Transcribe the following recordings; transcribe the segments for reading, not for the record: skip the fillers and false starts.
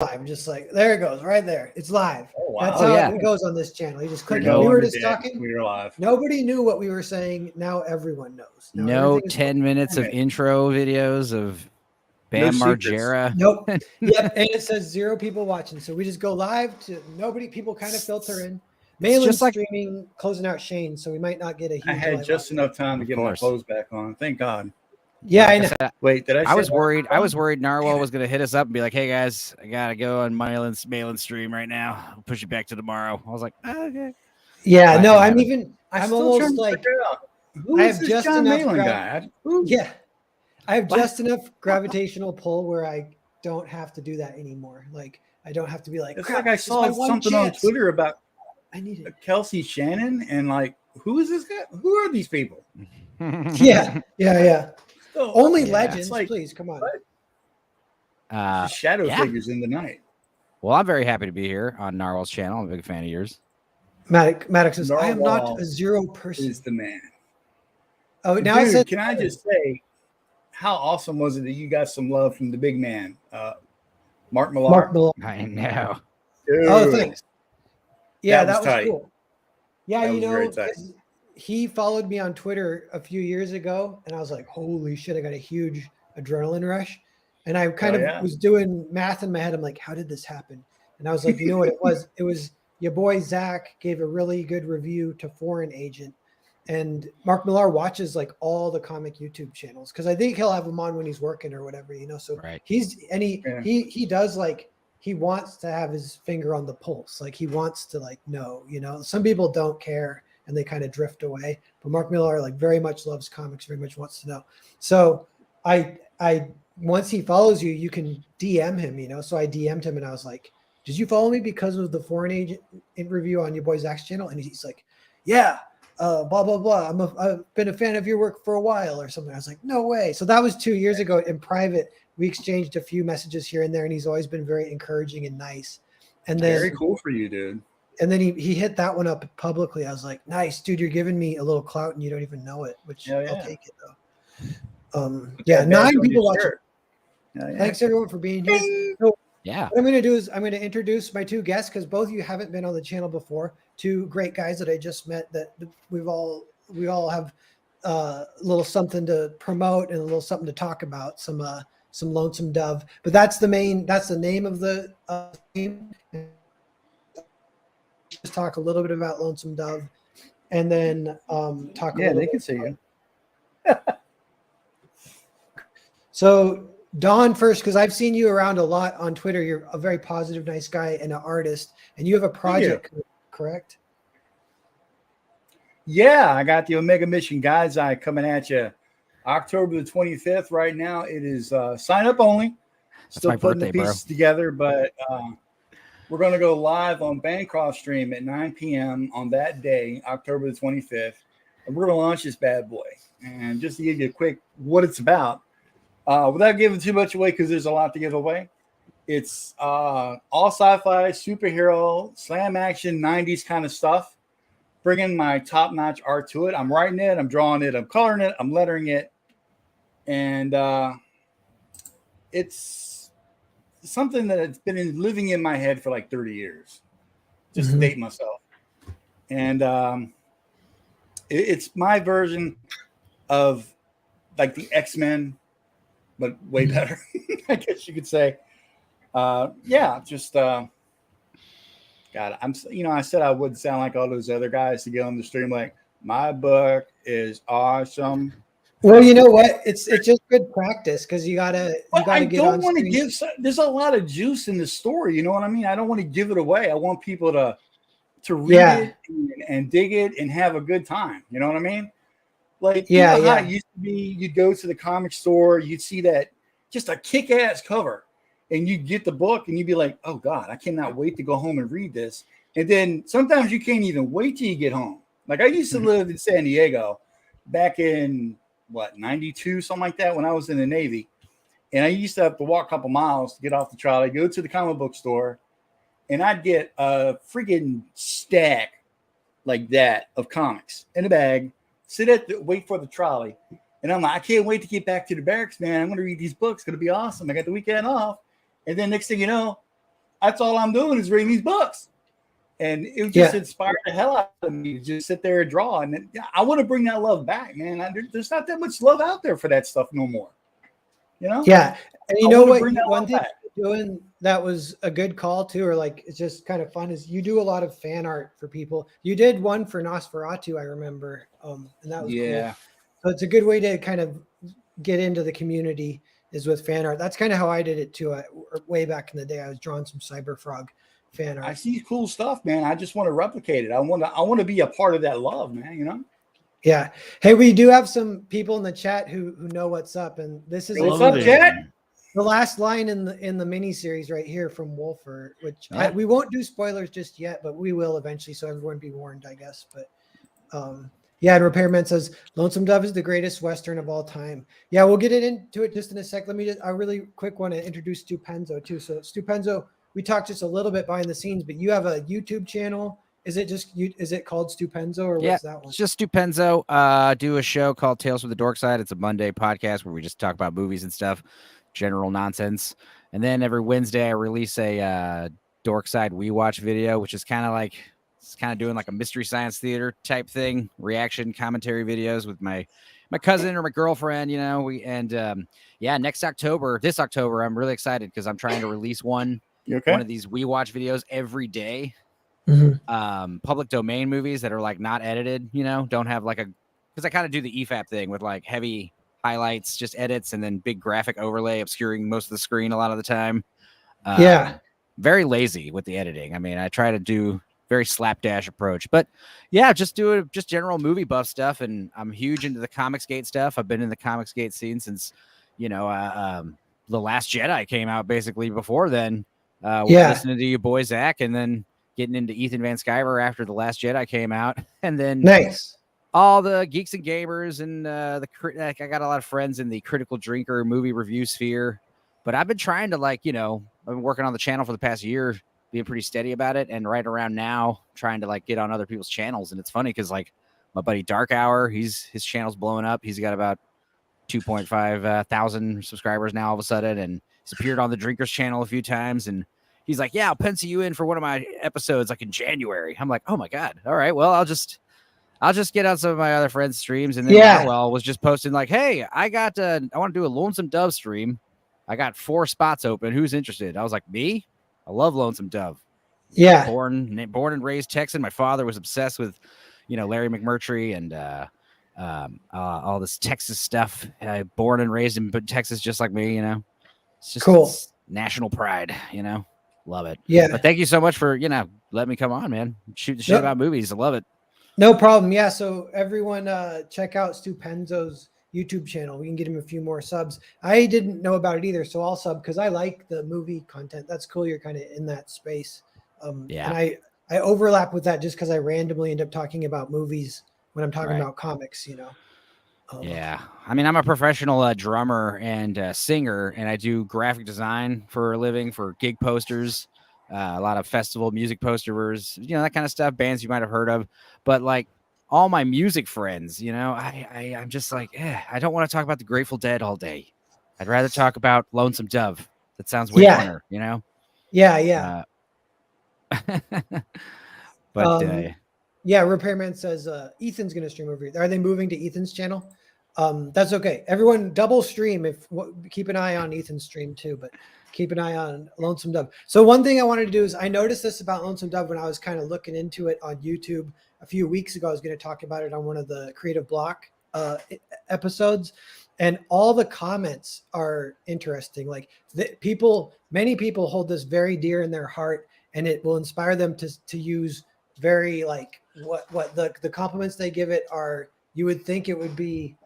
live, just like there it goes, right there. It's live. Oh, wow. That's how it goes on this channel. You just click it. We were just talking. We were live. Nobody knew what we were saying. Now everyone knows. Now no 10 minutes of intro videos of Bam Margera. Nope. Yep. And it says 0 people watching. So we just go live to nobody. People kind of filter in. Mainly streaming, closing out Shane. So we might not get a huge. I had just enough time to get my clothes back on. Thank God. Yeah, I know. Wait, did I was worried. I was worried Narwhal was going to hit us up and be like, "Hey guys, I gotta go on Malin's stream right now. I'll push it back to tomorrow." I was like, okay. Yeah, no, I'm almost like I have just enough. Yeah, I have just enough gravitational pull where I don't have to do that anymore. Like I don't have to be like. It's like I saw something on Twitter about I need it. Kelsey Shannon and like, who is this guy? Who are these people? Yeah. So, only legends, like, please come on. Shadow figures in the night. Well, I'm very happy to be here on Narwhal's channel. I'm a big fan of yours. Maddox says, I am not a 0 person. Is the man. Oh, now dude, can I just say, how awesome was it that you got some love from the big man, Mark Millar? I know. Dude, oh, thanks. Yeah, that was tight. Cool. Yeah, that you know, he followed me on Twitter a few years ago, and I was like, holy shit, I got a huge adrenaline rush. And I kind of was doing math in my head. I'm like, how did this happen? And I was like, you know what it was? It was your boy Zach gave a really good review to Foreign Agent. And Mark Millar watches like all the comic YouTube channels because I think he'll have him on when he's working or whatever, you know. So he does like he wants to have his finger on the pulse. Like he wants to like know, you know. Some people don't care and they kind of drift away. But Mark Millar like very much loves comics, very much wants to know. So I once he follows you, you can DM him, you know. So I DM'd him and I was like, did you follow me because of the Foreign Agent interview on your boy Zach's channel? And he's like, yeah, blah, blah, blah. I've been a fan of your work for a while or something. I was like, no way. So that was 2 years ago in private. We exchanged a few messages here and there, and he's always been very encouraging and nice. And then very cool for you, dude. And then he hit that one up publicly. I was like, nice, dude, you're giving me a little clout and you don't even know it, which I'll take it though. 9 people watching. Thanks everyone for being here. So what I'm going to do is I'm going to introduce my 2 guests because both of you haven't been on the channel before. 2 great guys that I just met that we all have a little something to promote and a little something to talk about. Some Lonesome Dove, but that's the name of the game. Just talk a little bit about Lonesome Dove, and then talk. Yeah, they can see you. So Don first, because I've seen you around a lot on Twitter. You're a very positive, nice guy and an artist, and you have a project, correct? Yeah, I got the Omega Mission Guy's Eye coming at you October the 25th. Right now, it is sign up only. Still putting the pieces together, but we're going to go live on Bancroft Stream at 9 p.m. on that day, October the 25th. And we're going to launch this bad boy. And just to give you a quick what it's about, without giving too much away because there's a lot to give away, it's all sci-fi, superhero, slam action, 90s kind of stuff. Bringing my top-notch art to it. I'm writing it, I'm drawing it, I'm coloring it, I'm lettering it. And it's something that has been living in my head for like 30 years, just to date myself. And it's my version of like the X-Men, but way better, I guess you could say. God, I said I wouldn't sound like all those other guys to get on the stream like, my book is awesome. Well, you know what? It's just good practice because you gotta get on. I don't want to give. There's a lot of juice in the story. You know what I mean? I don't want to give it away. I want people to read it and dig it and have a good time. You know what I mean? Like how it used to be. You'd go to the comic store, you'd see that just a kick-ass cover, and you'd get the book and you'd be like, "Oh God, I cannot wait to go home and read this." And then sometimes you can't even wait till you get home. Like I used to live in San Diego back in 92, something like that, when I was in the Navy. And I used to have to walk a couple miles to get off the trolley, go to the comic book store, and I'd get a freaking stack like that of comics in a bag, wait for the trolley. And I'm like, I can't wait to get back to the barracks, man. I'm going to read these books. It's going to be awesome. I got the weekend off. And then next thing you know, That's all I'm doing is reading these books. And it just inspired the hell out of me to just sit there and draw. And I want to bring that love back, man. There's not that much love out there for that stuff no more. You know? Yeah. And you know what? One thing back. doing that was a good call too, or like it's just kind of fun, is you do a lot of fan art for people. You did one for Nosferatu, I remember. And that was cool. So it's a good way to kind of get into the community is with fan art. That's kind of how I did it too. Way back in the day, I was drawing some Cyberfrog fan art. I see cool stuff, man. I just want to replicate it. I want to be a part of that love, man. You know? Yeah. Hey, we do have some people in the chat who know what's up, and this is what's up, chat? The last line in the mini series right here from Wolfer, which we won't do spoilers just yet, but we will eventually, so everyone be warned, I guess. But and Repairman says Lonesome Dove is the greatest Western of all time. Yeah, we'll get into it just in a sec. I really quick want to introduce Stu Penzo too. So Stu Penzo, we talked just a little bit behind the scenes, but you have a YouTube channel. Is it called Stu Penzo or what's that one? It's just Stu Penzo. Do a show called Tales from the Dork Side. It's a Monday podcast where we just talk about movies and stuff, general nonsense. And then every Wednesday I release a Dork Side We Watch video, which is kind of doing like a mystery science theater type thing, reaction commentary videos with my cousin or my girlfriend, you know. This October, I'm really excited because I'm trying to release one of these We Watch videos every day. Public domain movies that are like not edited, you know, don't have like because I kind of do the EFAP thing with like heavy highlights, just edits, and then big graphic overlay obscuring most of the screen a lot of the time. Very lazy with the editing. I mean, I try to do very slapdash approach, but just general movie buff stuff. And I'm huge into the Comicsgate stuff. I've been in the Comicsgate scene since, The Last Jedi came out basically before then. Listening to your boy Zach, and then getting into Ethan Van Sciver after The Last Jedi came out, and then all the geeks and gamers and I got a lot of friends in the Critical Drinker movie review sphere. But I've been trying to I've been working on the channel for the past year, being pretty steady about it, and right around now trying to get on other people's channels. And it's funny because my buddy Dark Hour, his channel's blowing up. He's got about 2.5 thousand subscribers now all of a sudden, and he's appeared on the Drinkers channel a few times, and he's like, yeah, I'll pencil you in for one of my episodes in January. I'm like, oh my God. All right. Well, I'll just get on some of my other friends' streams. And then Narwhal was just posting hey, I want to do a Lonesome Dove stream. I got 4 spots open. Who's interested? I was like, me? I love Lonesome Dove. Yeah. Born and raised Texan. My father was obsessed with, Larry McMurtry and all this Texas stuff. Born and raised in Texas, just like me, It's just cool. It's national pride, Love it. Yeah. But thank you so much for, letting me come on, man. Shoot the shit about movies. I love it. No problem. Yeah. So everyone check out Stu Penzo's YouTube channel. We can get him a few more subs. I didn't know about it either, so I'll sub because I like the movie content. That's cool. You're kind of in that space. And I overlap with that just because I randomly end up talking about movies when I'm talking about comics, I mean, I'm a professional drummer and singer, and I do graphic design for a living for gig posters, a lot of festival music posters, that kind of stuff, bands you might have heard of. But all my music friends, I'm just I don't want to talk about the Grateful Dead all day. I'd rather talk about Lonesome Dove. That sounds way funner, Yeah. But Repairman says Ethan's going to stream over here. Are they moving to Ethan's channel? That's okay. Everyone double stream. Keep an eye on Ethan's stream too, but keep an eye on Lonesome Dove. So one thing I wanted to do is I noticed this about Lonesome Dove when I was kind of looking into it on YouTube a few weeks ago. I was going to talk about it on one of the Creative Block episodes, and all the comments are interesting. Many people hold this very dear in their heart, and it will inspire them to use very what the compliments they give it are. You would think it would be,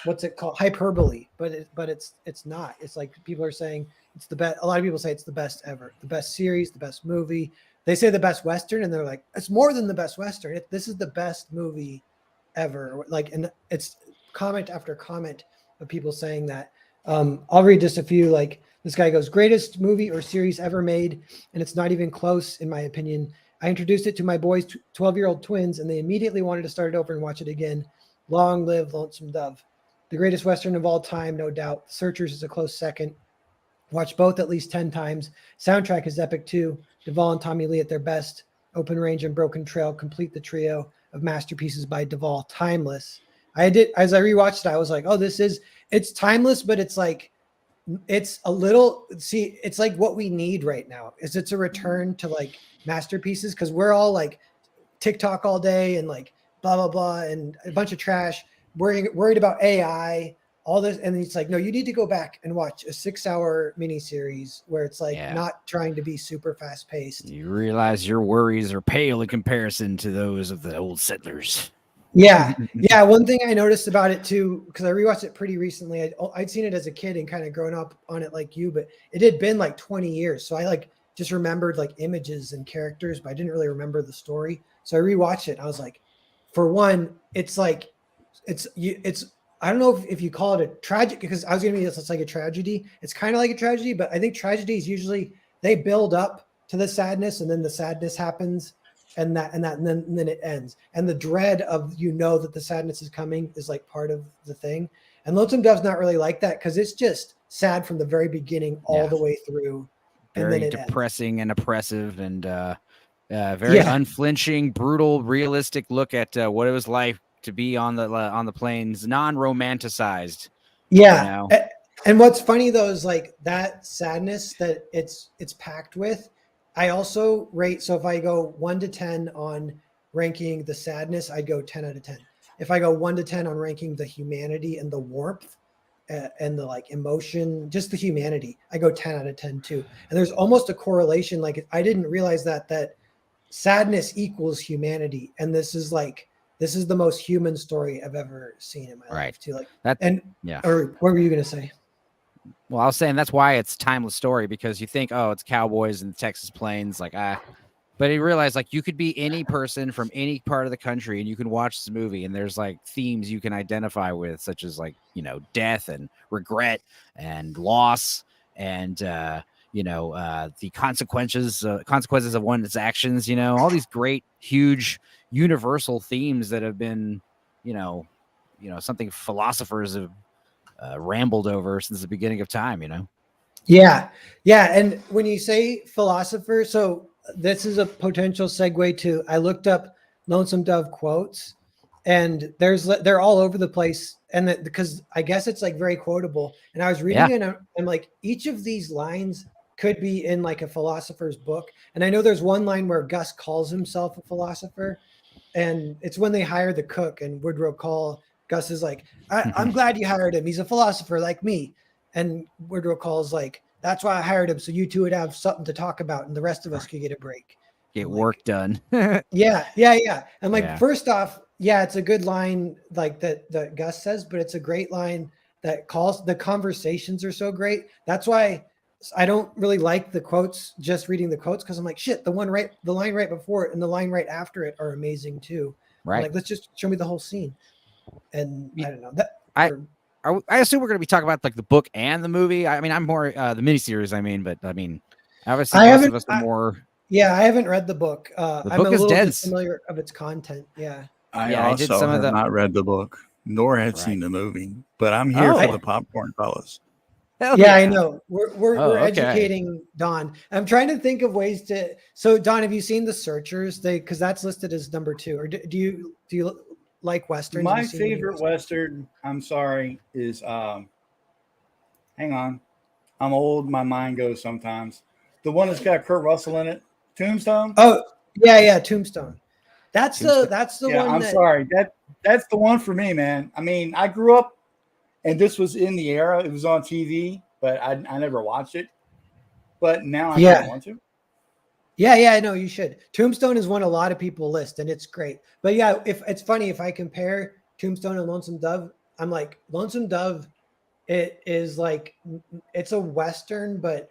what's it called, hyperbole, but it's not. It's people are saying it's the best. A lot of people say it's the best ever, the best series, the best movie. They say the best Western, and they're like, it's more than the best Western. This is the best movie ever. And it's comment after comment of people saying that. I'll read just a few. This guy goes, greatest movie or series ever made, and it's not even close in my opinion. I introduced it to my boys' 12-year-old twins, and they immediately wanted to start it over and watch it again. Long live Lonesome Dove. The greatest Western of all time, no doubt. Searchers is a close second. Watch both at least 10 times. Soundtrack is epic too. Duvall and Tommy Lee at their best. Open Range and Broken Trail complete the trio of masterpieces by Duvall. Timeless. As I rewatched it, I was like, oh, it's timeless, but it's like, it's like what we need right now is it's a return to like masterpieces. Cause we're all like TikTok all day and like blah, blah, blah, and a bunch of trash, worried about AI, all this. And it's like, no, you need to go back and watch a 6-hour miniseries where it's like not trying to be super fast paced. You realize your worries are pale in comparison to those of the old settlers. Yeah. Yeah. One thing I noticed about it too, because I rewatched it pretty recently. I'd seen it as a kid and kind of grown up on it like you, but it had been like 20 years. So I like just remembered like images and characters, but I didn't really remember the story. So I rewatched it. And I was like, for one, it's like, I don't know if you call it a tragic, because I was going to be, it's like a tragedy. It's kind of like a tragedy, but I think tragedies usually they build up to the sadness and then the sadness happens. And then it ends. And the dread of, that the sadness is coming is like part of the thing. And Lonesome Dove's not really like that because it's just sad from the very beginning all the way through. Very and then depressing and oppressive and very unflinching, brutal, realistic look at what it was like to be on the plains, non-romanticized. Yeah. And what's funny though is like that sadness that it's packed with. I also rate, so if I go 1 to 10 on ranking the sadness, I'd go 10 out of 10. If I go 1 to 10 on ranking the humanity and the warmth and the like emotion, just the humanity, I go 10 out of 10 too. And there's almost a correlation. Like I didn't realize that sadness equals humanity. And this is the most human story I've ever seen in my life too. Like that. And or what were you going to say? Well, I was saying that's why it's a timeless story, because you think, oh, it's cowboys in the Texas plains, but you realize like you could be any person from any part of the country and you can watch this movie and there's like themes you can identify with, such as like, death and regret and loss and, the consequences of one's actions, all these great, huge universal themes that have been, something philosophers have rambled over since the beginning of time, Yeah. And when you say philosopher, so this is a potential segue to, I looked up Lonesome Dove quotes and they're all over the place. And because I guess it's like very quotable. And I was reading it and I'm like, each of these lines could be in like a philosopher's book. And I know there's one line where Gus calls himself a philosopher, and it's when they hire the cook and Woodrow Call. Gus is like, I'm glad you hired him. He's a philosopher like me. And Woodrow Call's like, that's why I hired him. So you two would have something to talk about and the rest of us could get a break. Get work done. Yeah. And like, first off, it's a good line like that Gus says, but it's a great line that calls, the conversations are so great. That's why I don't really like the quotes, just reading the quotes. Cause I'm like, shit, the line right before it and the line right after it are amazing too. Right. I'm like, let's just show me the whole scene. And I don't know that I assume we're going to be talking about like the book and the movie. I mean, I'm more the miniseries. Obviously, I haven't read the book. The I'm book a is little dense. familiar of its content. Yeah. I did not read the book, nor had seen the movie, but I'm here for the popcorn, fellas. I know. We're educating Don. I'm trying to think of ways to. So Don, have you seen The Searchers? Because that's listed as number 2. Or do you like Westerns? My favorite Western, I'm sorry, is hang on. I'm old, my mind goes sometimes. The one that's got Kurt Russell in it, Tombstone. Oh, yeah, Tombstone. That's the one. I'm sorry. That's the one for me, man. I mean, I grew up and this was in the era. It was on TV, but I never watched it. But now I don't want to. Yeah, I know you should. Tombstone is one a lot of people list, and it's great. But yeah, if it's funny, if I compare Tombstone and Lonesome Dove, I'm like, Lonesome Dove, it is like, it's a Western, but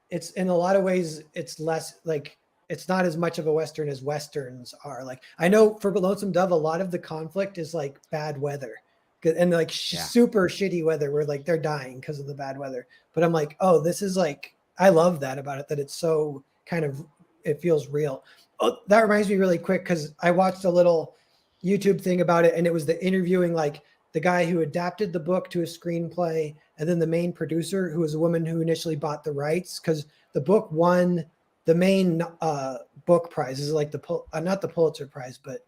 it's in a lot of ways, it's less like, it's not as much of a Western as Westerns are. Like, I know for Lonesome Dove, a lot of the conflict is like bad weather and like super shitty weather where like they're dying because of the bad weather. But I'm like, oh, this is like, I love that about it, that it's so kind of, it feels real. Oh, that reminds me really quick, because I watched a little YouTube thing about it, and it was the interviewing like the guy who adapted the book to a screenplay, and then the main producer, who was a woman who initially bought the rights, because the book won the main book prize. This is like not the Pulitzer Prize, but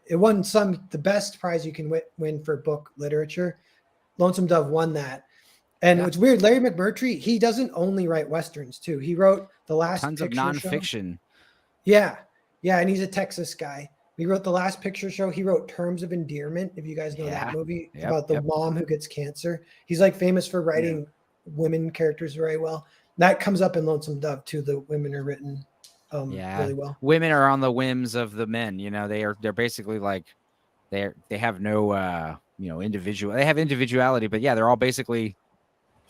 it won the best prize you can win for book literature. Lonesome Dove won that. And it's weird. Larry McMurtry, he doesn't only write Westerns too. He wrote The Last Tons Picture of nonfiction. Show. Yeah. Yeah. And he's a Texas guy. He wrote The Last Picture Show. He wrote Terms of Endearment. If you guys know that movie about the mom who gets cancer. He's like famous for writing women characters very well. That comes up in Lonesome Dove too. The women are written really well. Women are on the whims of the men. You know, they're basically like they have no individual. They have individuality, but they're all basically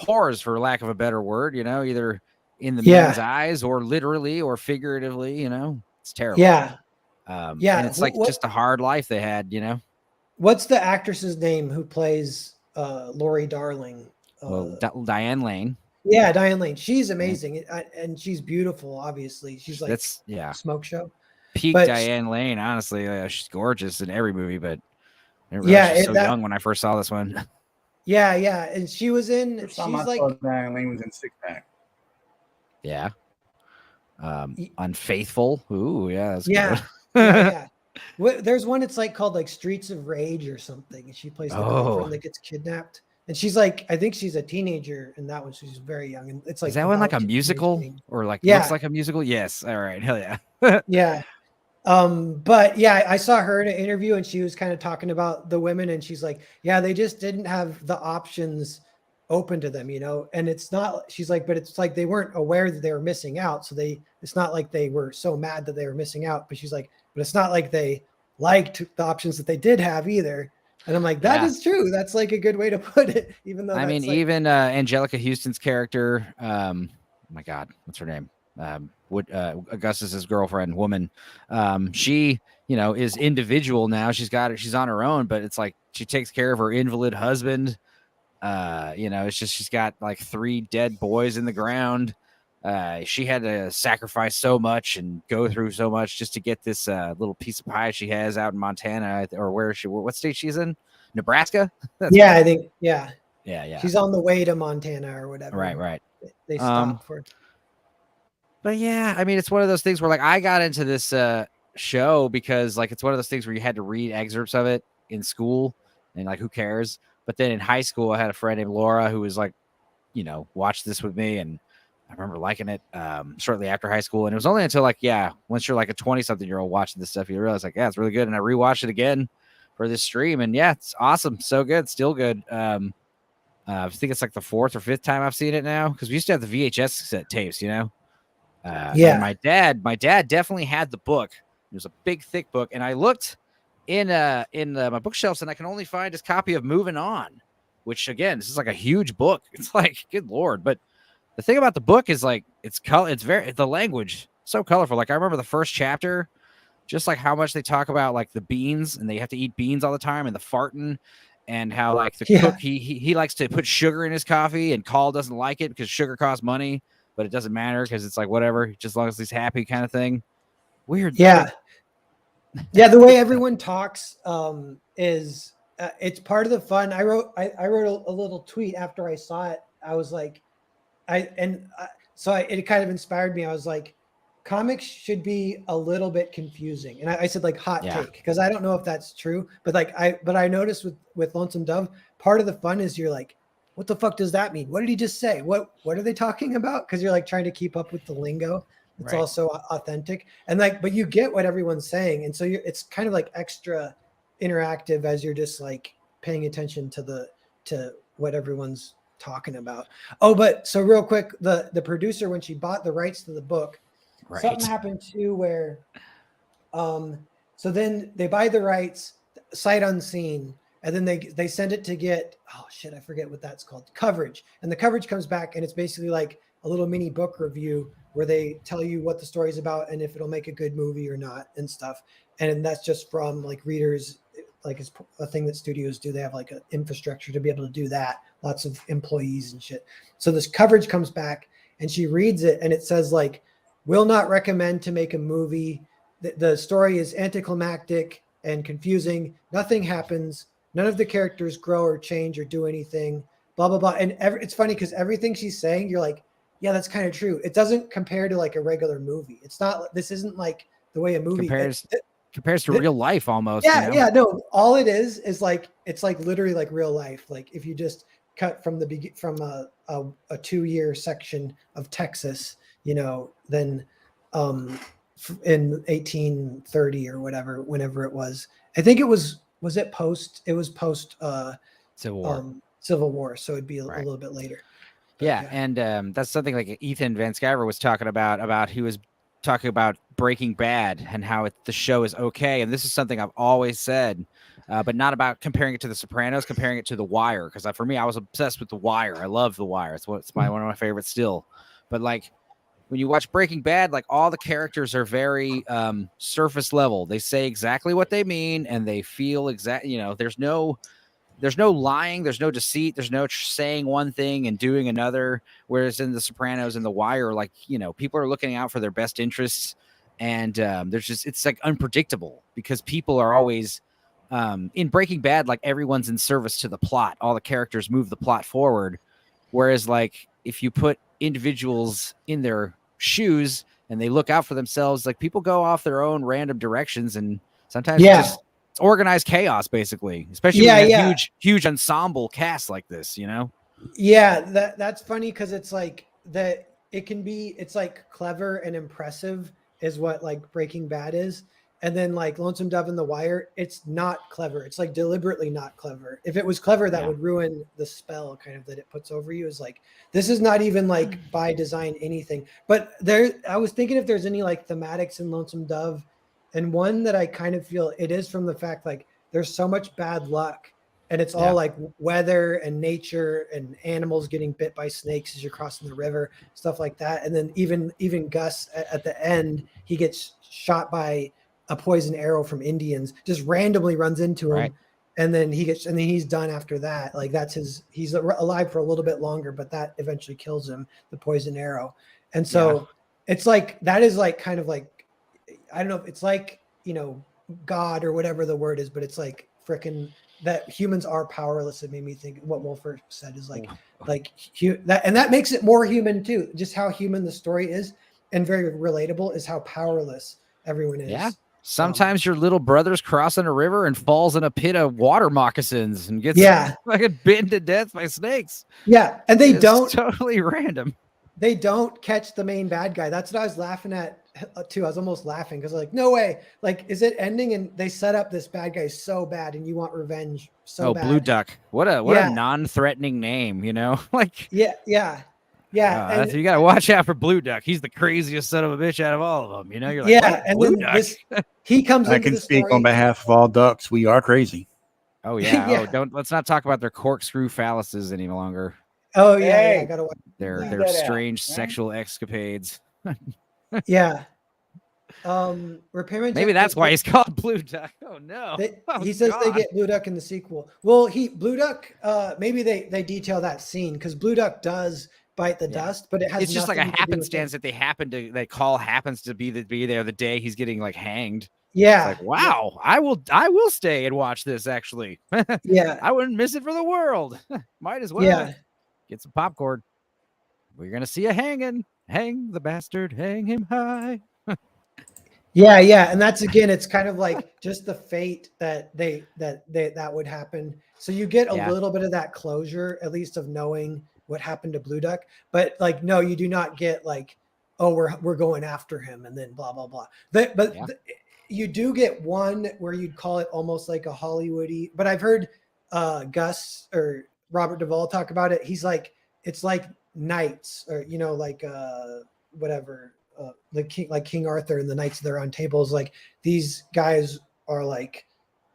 whores, for lack of a better word. You know, either in the men's eyes or literally or figuratively. You know, it's terrible. Yeah. And it's like just a hard life they had. You know, what's the actress's name who plays Lori Darling? Diane Lane. Yeah, Diane Lane. She's amazing, and she's beautiful. Obviously, she's like smoke show. Peak Diane Lane. Honestly, she's gorgeous in every movie. But I didn't realize she was so young when I first saw this one. Yeah, and she was in. First time I saw Diane Lane was in Six Pack. Yeah. Unfaithful. Ooh, yeah. That's good. Yeah. There's one. It's like called like Streets of Rage or something, and she plays the girlfriend that gets kidnapped. And she's like, I think she's a teenager in that one. She's very young. And it's like, is that one like a musical or like looks like a musical? Yes. All right. Hell yeah. Yeah. But I saw her in an interview and she was kind of talking about the women, and she's like, they just didn't have the options open to them, you know? And it's not, she's like, but it's like they weren't aware that they were missing out. So it's not like they were so mad that they were missing out, but she's like, but it's not like they liked the options that they did have either. And I'm like, that is true. That's like a good way to put it, even though even Angelica Houston's character, my God, what's her name? Augustus's girlfriend, woman. She, is individual now. She's on her own, but it's like she takes care of her invalid husband. It's just she's got like 3 dead boys in the ground. She had to sacrifice so much and go through so much just to get this little piece of pie she has out in Montana, or what state she's in? Nebraska? I think. Yeah. She's on the way to Montana or whatever. Right. They stopped for. But it's one of those things where like I got into this show because like it's one of those things where you had to read excerpts of it in school and like who cares? But then in high school I had a friend named Laura who was like, watched this with me, and I remember liking it shortly after high school. And it was only until once you're like a 20-something-year-old watching this stuff, you realize like, it's really good. And I rewatched it again for this stream, and it's awesome. So good. Still good. I think it's like the 4th or 5th time I've seen it now, because we used to have the VHS set tapes, and my dad definitely had the book. It was a big, thick book. And I looked in my bookshelves, and I can only find his copy of Moving On, which again, this is like a huge book. It's like, good Lord. But the thing about the book is like the language so colorful. Like I remember the first chapter, just like how much they talk about like the beans, and they have to eat beans all the time, and the farting, and how like the cook he likes to put sugar in his coffee, and Carl doesn't like it because sugar costs money, but it doesn't matter because it's like whatever, just as long as he's happy, kind of thing. Weird. Yeah. The way everyone talks is it's part of the fun. I wrote a little tweet after I saw it. I was like, it kind of inspired me. I was like, comics should be a little bit confusing. And I said like hot take, because I don't know if that's true, but I noticed with Lonesome Dove, part of the fun is you're like, what the fuck does that mean? What did he just say? What are they talking about? Because you're like trying to keep up with the lingo. It's also authentic, and like, but you get what everyone's saying, and so it's kind of like extra interactive as you're just like paying attention to what everyone's talking about. Oh, but so real quick, the producer, when she bought the rights to the book, something happened too where, so then they buy the rights sight unseen, and then they send it to get, oh shit, I forget what that's called, coverage, and the coverage comes back, and it's basically like a little mini book review where they tell you what the story's about and if it'll make a good movie or not and stuff. And that's just from like readers, like it's a thing that studios do. They have like an infrastructure to be able to do that. Lots of employees and shit. So this coverage comes back and she reads it, and it says like, will not recommend to make a movie. The story is anticlimactic and confusing. Nothing happens. None of the characters grow or change or do anything. blah, blah, blah. And it's funny because everything she's saying, you're like, yeah, that's kind of true. It doesn't compare to like a regular movie. It's not, this isn't like the way a movie compares to real life almost. Yeah. Yeah. No, all it is like, it's like literally like real life. Like if you just cut from a 2-year section of Texas, then in 1830 or whatever, whenever it was, I think it was post Civil War. So it'd be a little bit later. But, yeah. And that's something like Ethan Van Sciver was talking about he was talking about Breaking Bad and how the show is okay. And this is something I've always said, but not about comparing it to The Sopranos, comparing it to The Wire. Because for me, I was obsessed with The Wire. I love The Wire. It's one of my favorites still. But like when you watch Breaking Bad, like all the characters are very surface level. They say exactly what they mean and they feel exactly, there's no lying, there's no deceit, there's no saying one thing and doing another. Whereas in The Sopranos and The Wire, like, people are looking out for their best interests. And it's like unpredictable because people are always in Breaking Bad, like everyone's in service to the plot. All the characters move the plot forward. Whereas like if you put individuals in their shoes and they look out for themselves, like people go off their own random directions and sometimes it's organized chaos basically, especially when you have huge ensemble cast like this, that's funny because it's like that it's like clever and impressive is what like Breaking Bad is, and then like Lonesome Dove and The Wire, it's not clever. It's like deliberately not clever. If it was clever, that would ruin the spell kind of that it puts over you. Is like, this is not even like by design anything. But I was thinking if there's any like thematics in Lonesome Dove, and one that I kind of feel it is from the fact like there's so much bad luck and it's all like weather and nature and animals getting bit by snakes as you're crossing the river, stuff like that. And then even Gus at the end, he gets shot by a poison arrow from Indians, just randomly runs into him. And then he's done after that. Like he's alive for a little bit longer, but that eventually kills him, the poison arrow. And so it's like, that is like, kind of like, I don't know if it's like, God or whatever the word is, but it's like freaking that humans are powerless. It made me think what Wolfer said is like that, and that makes it more human too. Just how human the story is and very relatable is how powerless everyone is. Yeah. Sometimes your little brother's crossing a river and falls in a pit of water moccasins and gets like bitten to death by snakes. Yeah. And it's totally random. They don't catch the main bad guy. That's what I was laughing at too. I was almost laughing because like, no way. Like, is it ending? And they set up this bad guy so bad and you want revenge so bad. Blue Duck. What a non-threatening name, like. Yeah. You got to watch out for Blue Duck. He's the craziest son of a bitch out of all of them. You're like, and Blue then Duck? He comes I can speak on behalf of all ducks. We are crazy. Oh yeah. Let's not talk about their corkscrew phalluses any longer. Oh yeah, I gotta watch their strange sexual escapades. Repairman. Maybe that's why he's called Blue Duck. Oh no. He says they get Blue Duck in the sequel. Well, Blue Duck. Maybe they detail that scene because Blue Duck does bite the dust, but it's just like a happenstance that call happens to be there the day he's getting like hanged. Yeah. It's like, wow, I will stay and watch this actually. I wouldn't miss it for the world. Might as well. Yeah. Get some popcorn. We're gonna see a hanging. Hang the bastard, hang him high. Yeah, and that's again, it's kind of like just the fate that would happen. So you get a little bit of that closure, at least of knowing what happened to Blue Duck. But like, no, you do not get like, oh, we're going after him, and then blah blah blah. You do get one where you'd call it almost like a Hollywoody. But I've heard Gus or Robert Duvall talk about it. He's like, it's like knights, or like whatever, like King Arthur and the Knights of the Round Table is like, these guys are like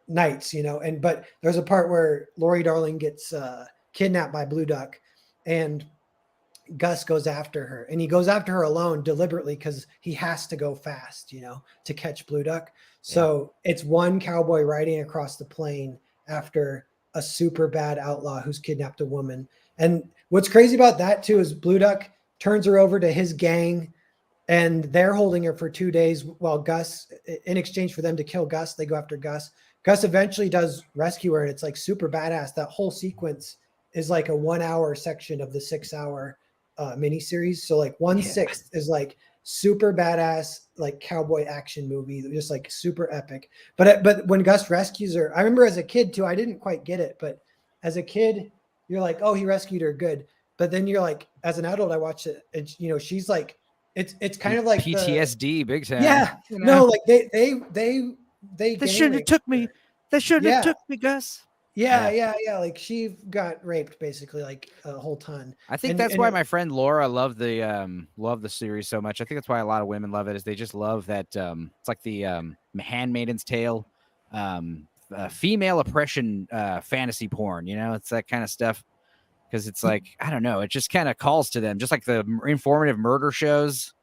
knights, and but there's a part where Lori Darling gets kidnapped by Blue Duck, and Gus goes after her, and he goes after her alone deliberately because he has to go fast, to catch Blue Duck. So it's one cowboy riding across the plain after a super bad outlaw who's kidnapped a woman. And what's crazy about that too is Blue Duck turns her over to his gang, and they're holding her for 2 days while Gus, in exchange for them to kill Gus, they go after Gus. Gus eventually does rescue her, and it's like super badass. That whole sequence is like a 1 hour section of the 6 hour miniseries. So like 1/6 is like super badass, like cowboy action movie, just like super epic. But when Gus rescues her, I remember as a kid too, I didn't quite get it, but as a kid, you're like, oh, he rescued her, good. But then you're like, as an adult, I watched it, and she's like, it's kind of like PTSD, big time. Yeah, you know? No, like they shouldn't have took me. They shouldn't have took me, Gus. Yeah. Like she got raped basically like a whole ton. I think that's why my friend Laura loved the series so much. I think that's why a lot of women love it, is they just love that it's like the Handmaiden's Tale, female oppression fantasy porn. You know, it's that kind of stuff, because it's like, I don't know, it just kind of calls to them, just like the informative murder shows.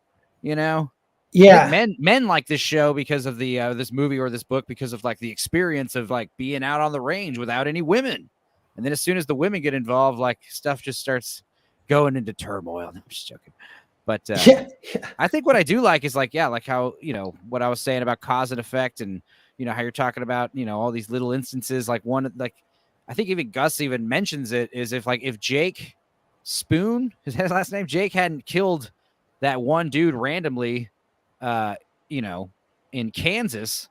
You know. Yeah, men like this show because of the this movie or this book, because of like the experience of like being out on the range without any women, and then as soon as the women get involved, like stuff just starts going into turmoil. No, I'm just joking, but I think what I do like is like how, you know, what I was saying about cause and effect, and you know how you're talking about, you know, all these little instances, like one, like I think even Gus even mentions it, is if Jake Spoon, his last name, Jake, hadn't killed that one dude randomly, you know, in Kansas,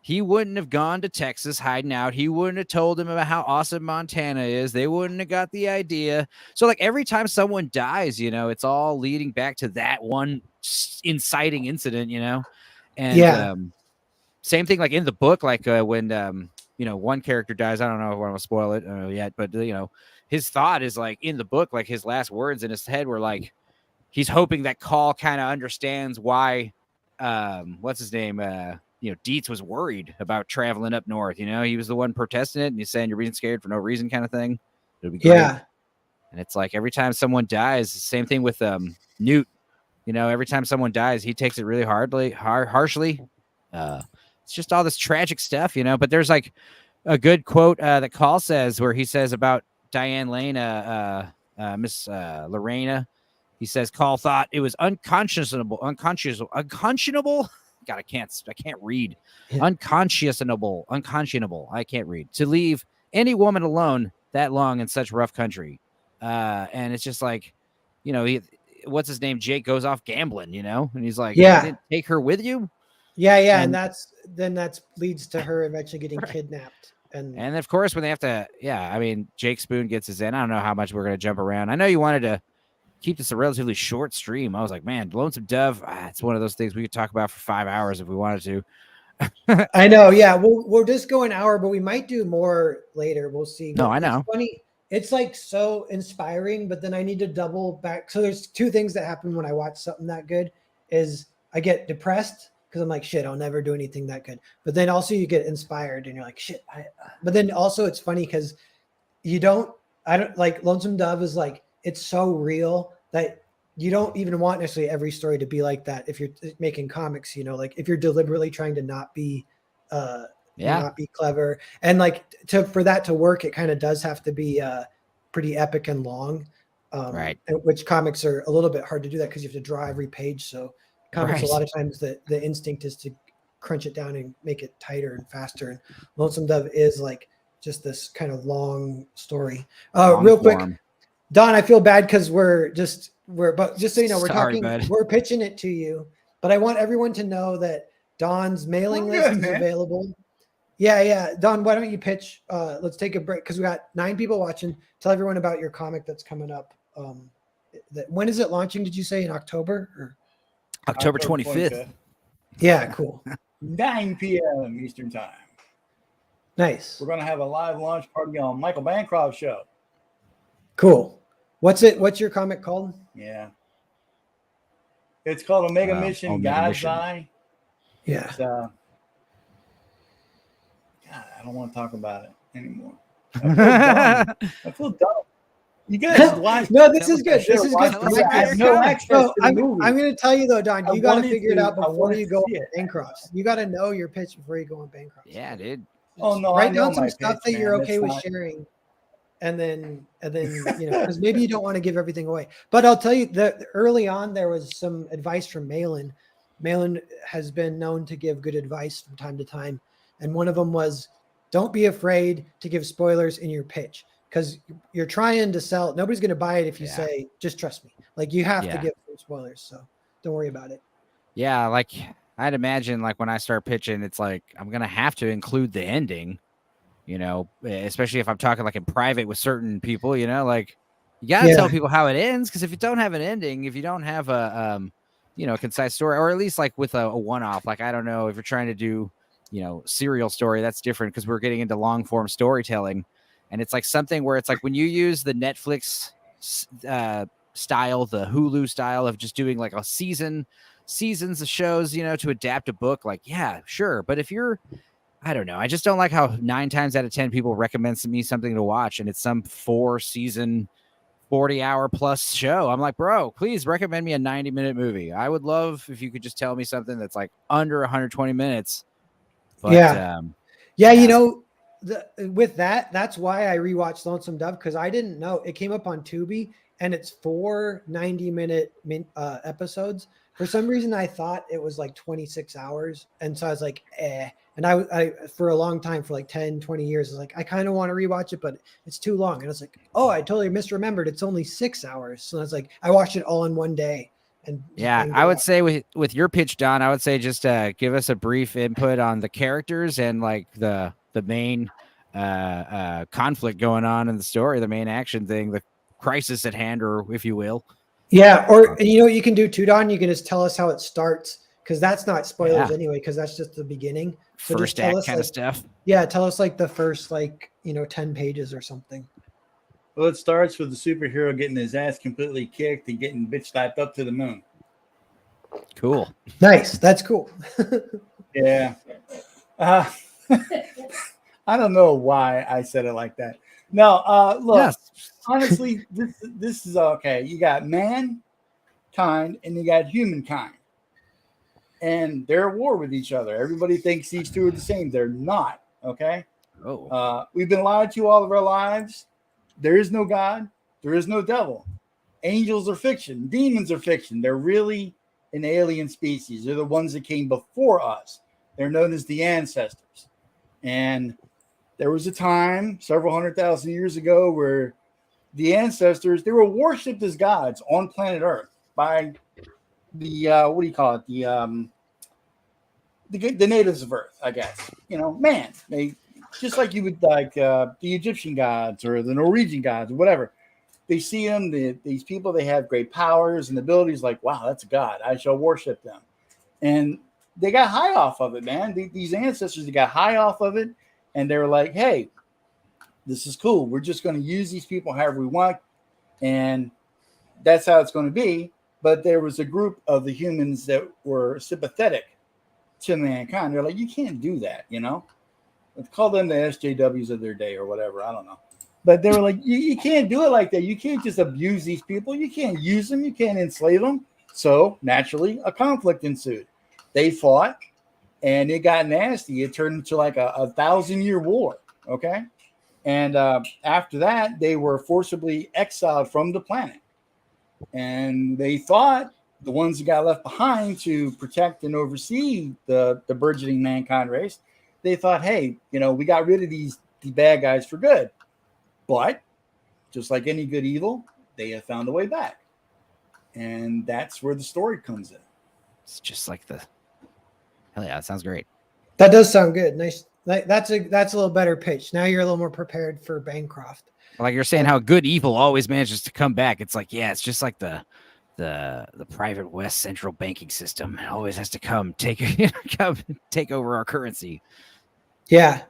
he wouldn't have gone to Texas hiding out. He wouldn't have told him about how awesome Montana is. They wouldn't have got the idea. So like every time someone dies, you know, it's all leading back to that one inciting incident, you know? And same thing like in the book, like when, you know, one character dies. I don't know if I want to spoil it yet, but you know, his thought is like in the book, like his last words in his head were like, he's hoping that Call kind of understands why, what's his name? You know, Dietz was worried about traveling up north. You know, he was the one protesting it, and he's saying you're being scared for no reason, kind of thing. It'll be great. Yeah. And it's like every time someone dies, same thing with Newt. You know, every time someone dies, he takes it really harshly. It's just all this tragic stuff, you know. But there's like a good quote that Call says, where he says about Diane Lane, Miss Lorena. He says Call thought it was unconscionable. God, I can't read. Yeah. Unconscionable. I can't read. To leave any woman alone that long in such rough country. And it's just like, you know, what's his name? Jake goes off gambling, you know, and he's like, yeah, you didn't take her with you. Yeah. And that leads to her eventually getting kidnapped. And of course, when they have to, I mean, Jake Spoon gets his in. I don't know how much we're going to jump around. I know you wanted to keep this a relatively short stream. I was like, man, Lonesome Dove, it's one of those things we could talk about for 5 hours if we wanted to. I know. Yeah. We'll just go an hour, but we might do more later. We'll see. No, I know. It's funny. It's like so inspiring, but then I need to double back. So there's two things that happen when I watch something that good is I get depressed because I'm like, shit, I'll never do anything that good. But then also you get inspired and you're like, shit. But then also it's funny because I don't like Lonesome Dove is like, it's so real that you don't even want necessarily every story to be like that. If you're making comics, you know, like if you're deliberately trying to not be clever, and like for that to work, it kind of does have to be pretty epic and long, right? Which comics are a little bit hard to do that because you have to draw every page. So comics, a lot of times the instinct is to crunch it down and make it tighter and faster. And Lonesome Dove is like just this kind of long story. Real quick. Don, I feel bad because but just so you know, we're pitching it to you, but I want everyone to know that Don's mailing list is available. Yeah. Don, why don't you pitch? Let's take a break because we got 9 people watching. Tell everyone about your comic that's coming up. When is it launching? Did you say in October or October 25th? Yeah, cool. 9 p.m. Eastern time. Nice. We're gonna have a live launch party on Michael Bancroft's show. Cool. What's your comic called? Yeah. It's called Omega Mission God's Eye. Yeah. God, I don't want to talk about it anymore. I feel dumb. You guys watch. No, this is good. This is good. I have no access to the movie. I'm going to tell you though, Don, you got to figure it out before you go on Bancroft. You got to know your pitch before you go on Bancroft. Yeah, dude. Oh no, write down some stuff that you're okay with sharing. And then, you know, because maybe you don't want to give everything away. But I'll tell you that early on, there was some advice from Malin. Malin has been known to give good advice from time to time. And one of them was, don't be afraid to give spoilers in your pitch. because you're trying to sell. Nobody's going to buy it if you say, just trust me. Like you have to give some spoilers. So don't worry about it. Yeah. Like I'd imagine like when I start pitching, it's like, I'm going to have to include the ending, you know, especially if I'm talking like in private with certain people, you know, like you got to tell people how it ends. Cause if you don't have an ending, if you don't have a, you know, a concise story, or at least like with a one-off, like, I don't know if you're trying to do, you know, serial story, that's different. Cause we're getting into long form storytelling. And it's like something where it's like when you use the Netflix style, the Hulu style of just doing like a seasons of shows, you know, to adapt a book, like, yeah, sure. But if you're, I don't know, I just don't like how 9 times out of 10 people recommend me something to watch and it's some 4-season, 40-hour plus show. I'm like, bro, please recommend me a 90-minute movie. I would love if you could just tell me something that's like under 120 minutes. But you know, with that's why I rewatched Lonesome Dove, because I didn't know it came up on Tubi and it's 4 90-minute episodes. For some reason, I thought it was like 26 hours. And so I was like, eh. And I for a long time, for like 10, 20 years, I was like, I kind of want to rewatch it, but it's too long. And I was like, oh, I totally misremembered. It's only 6 hours. So I was like, I watched it all in one day. And I would say with your pitch, Don, I would say just give us a brief input on the characters and like the main conflict going on in the story, the main action thing, the crisis at hand, or if you will. Yeah, or you know what you can do too, Don? You can just tell us how it starts, because that's not spoilers anyway, because that's just the beginning. So first act kind of stuff. Yeah, tell us like the first 10 pages or something. Well, it starts with the superhero getting his ass completely kicked and getting bitch slapped up to the moon. Cool. Nice. That's cool. Yeah. I don't know why I said it like that. No, look, honestly, this is okay. You got mankind and you got humankind. And they're at war with each other. Everybody thinks these two are the same. They're not, okay? We've been lied to all of our lives. There is no God. There is no devil. Angels are fiction. Demons are fiction. They're really an alien species. They're the ones that came before us. They're known as the ancestors. And there was a time several 100,000 years ago where the ancestors, they were worshipped as gods on planet Earth by the, what do you call it? The natives of Earth, I guess. You know, man, they just like you would like the Egyptian gods or the Norwegian gods or whatever. They see them, these people, they have great powers and abilities. Like, wow, that's a god. I shall worship them. And they got high off of it, man. These ancestors, they got high off of it. And they were like, hey, this is cool. We're just going to use these people however we want. And that's how it's going to be. But there was a group of the humans that were sympathetic to mankind. They're like, you can't do that, you know? Let's call them the SJWs of their day or whatever. I don't know. But they were like, you can't do it like that. You can't just abuse these people. You can't use them. You can't enslave them. So naturally, a conflict ensued. They fought, and it got nasty. It turned into like a 1,000-year war, okay? And after that, they were forcibly exiled from the planet. And they thought the ones that got left behind to protect and oversee the burgeoning mankind race, they thought, hey, you know, we got rid of the bad guys for good. But just like any good evil, they have found a way back. And that's where the story comes in. It's just like hell yeah, that sounds great. That does sound good. Nice. That's a little better pitch. Now you're a little more prepared for Bancroft. Like you're saying how good evil always manages to come back. It's like, yeah, it's just like the private West central banking system. It always has to come take over our currency. Yeah.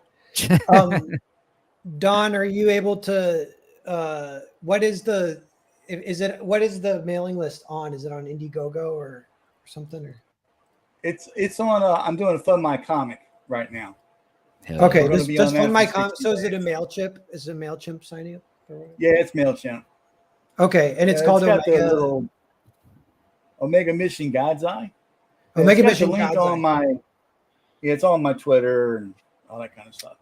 Don, are you able to what is the mailing list on? Is it on Indiegogo or something? Or it's on I'm doing a Fund My Comic right now. Okay, does Fund My Comic, so is it a MailChimp? Is it a MailChimp signing up? Yeah, it's MailChimp. Okay, and it's called Omega Mission God's Eye. Omega Mission God's Eye. It's on my Twitter and all that kind of stuff.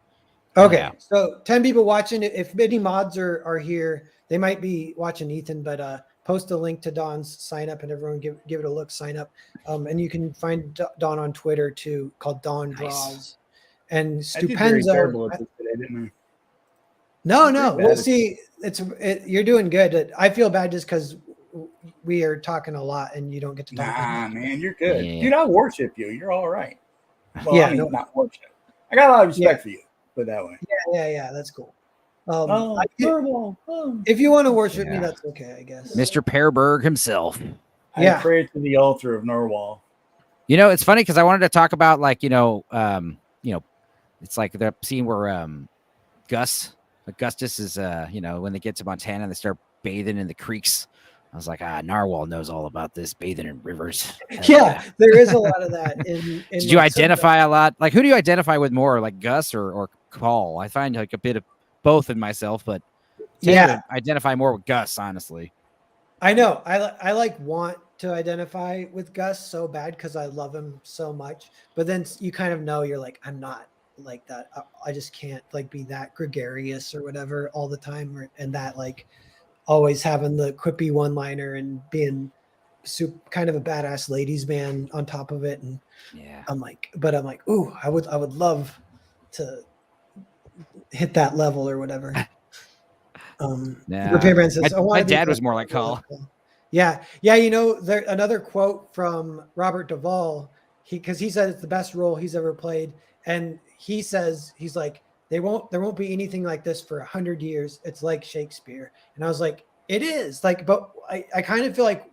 Okay, yeah. So 10 people watching. If any mods are here, they might be watching Ethan, but post a link to Don's sign up and everyone give it a look, sign up. And you can find Don on Twitter too, called Don Draws. And Stupenzo. Today, didn't No. We'll see. You're doing good. I feel bad just because we are talking a lot and you don't get to talk. Nah, man, you're good, dude. I worship you. You're all right. Well, yeah, I mean, not worship. I got a lot of respect for you. Put it that way. Yeah. That's cool. If you want to worship me, that's okay, I guess. Mr. Pearberg himself. I pray to the altar of Narwhal. You know, it's funny because I wanted to talk about like, it's like the scene where Augustus is, when they get to Montana and they start bathing in the creeks. I was like, Narwhal knows all about this, bathing in rivers. There is a lot of that. Did you identify a lot? Like, who do you identify with more, like Gus or Paul? I find like a bit of both in myself, but I identify more with Gus, honestly. I know. I want to identify with Gus so bad because I love him so much. But then you kind of know you're like, I'm not like that. I just can't like be that gregarious or whatever all the time, and that like always having the quippy one-liner and being kind of a badass ladies man on top of it. And I'm like, ooh, I would love to hit that level or whatever. Repairman says, my dad was more like Call. Yeah. Another quote from Robert Duvall, because he said it's the best role he's ever played, and he says he's like, there won't be anything like this for 100 years. It's like Shakespeare. And I was like, it is like, but I kind of feel like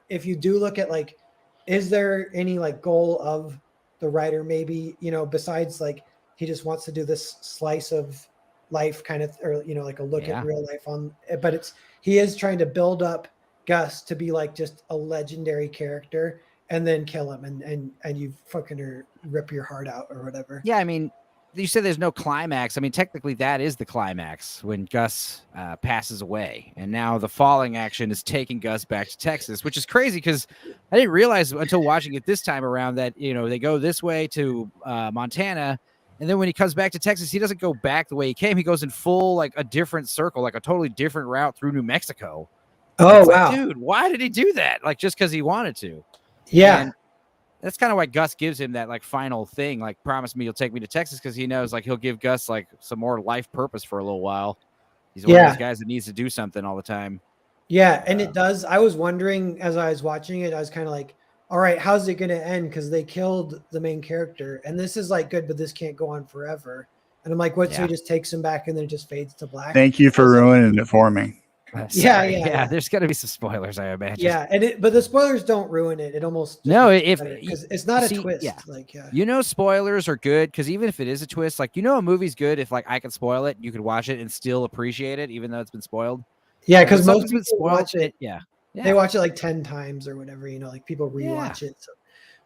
if you do look at like, is there any like goal of the writer maybe, besides like he just wants to do this slice of life kind of, or like a look at real life but he is trying to build up Gus to be like just a legendary character and then kill him and you fucking rip your heart out or whatever. Yeah, I mean, you said there's no climax. I mean, technically that is the climax when Gus passes away, and now the falling action is taking Gus back to Texas, which is crazy because I didn't realize until watching it this time around that they go this way to Montana. And then when he comes back to Texas, he doesn't go back the way he came. He goes in full, like a different circle, like a totally different route through New Mexico. Oh, wow. Like, dude, why did he do that? Like, just because he wanted to. Yeah. And that's kind of why Gus gives him that, like, final thing. Like, promise me you'll take me to Texas, because he knows, like, he'll give Gus, like, some more life purpose for a little while. He's one of those guys that needs to do something all the time. Yeah, and it does. I was wondering as I was watching it, I was kind of like, all right, how's it going to end? Because they killed the main character, and this is like good, but this can't go on forever. And I'm like, what? So he just takes him back, and then it just fades to black. Thank you for ruining it for me. Yeah. There's got to be some spoilers, I imagine. Yeah, but the spoilers don't ruin it. It almost because it's not a twist. Yeah. Spoilers are good because even if it is a twist, like a movie's good if like I can spoil it, you can watch it and still appreciate it, even though it's been spoiled. Yeah, because most people watch it. Yeah. They watch it like 10 times or whatever, like people rewatch it.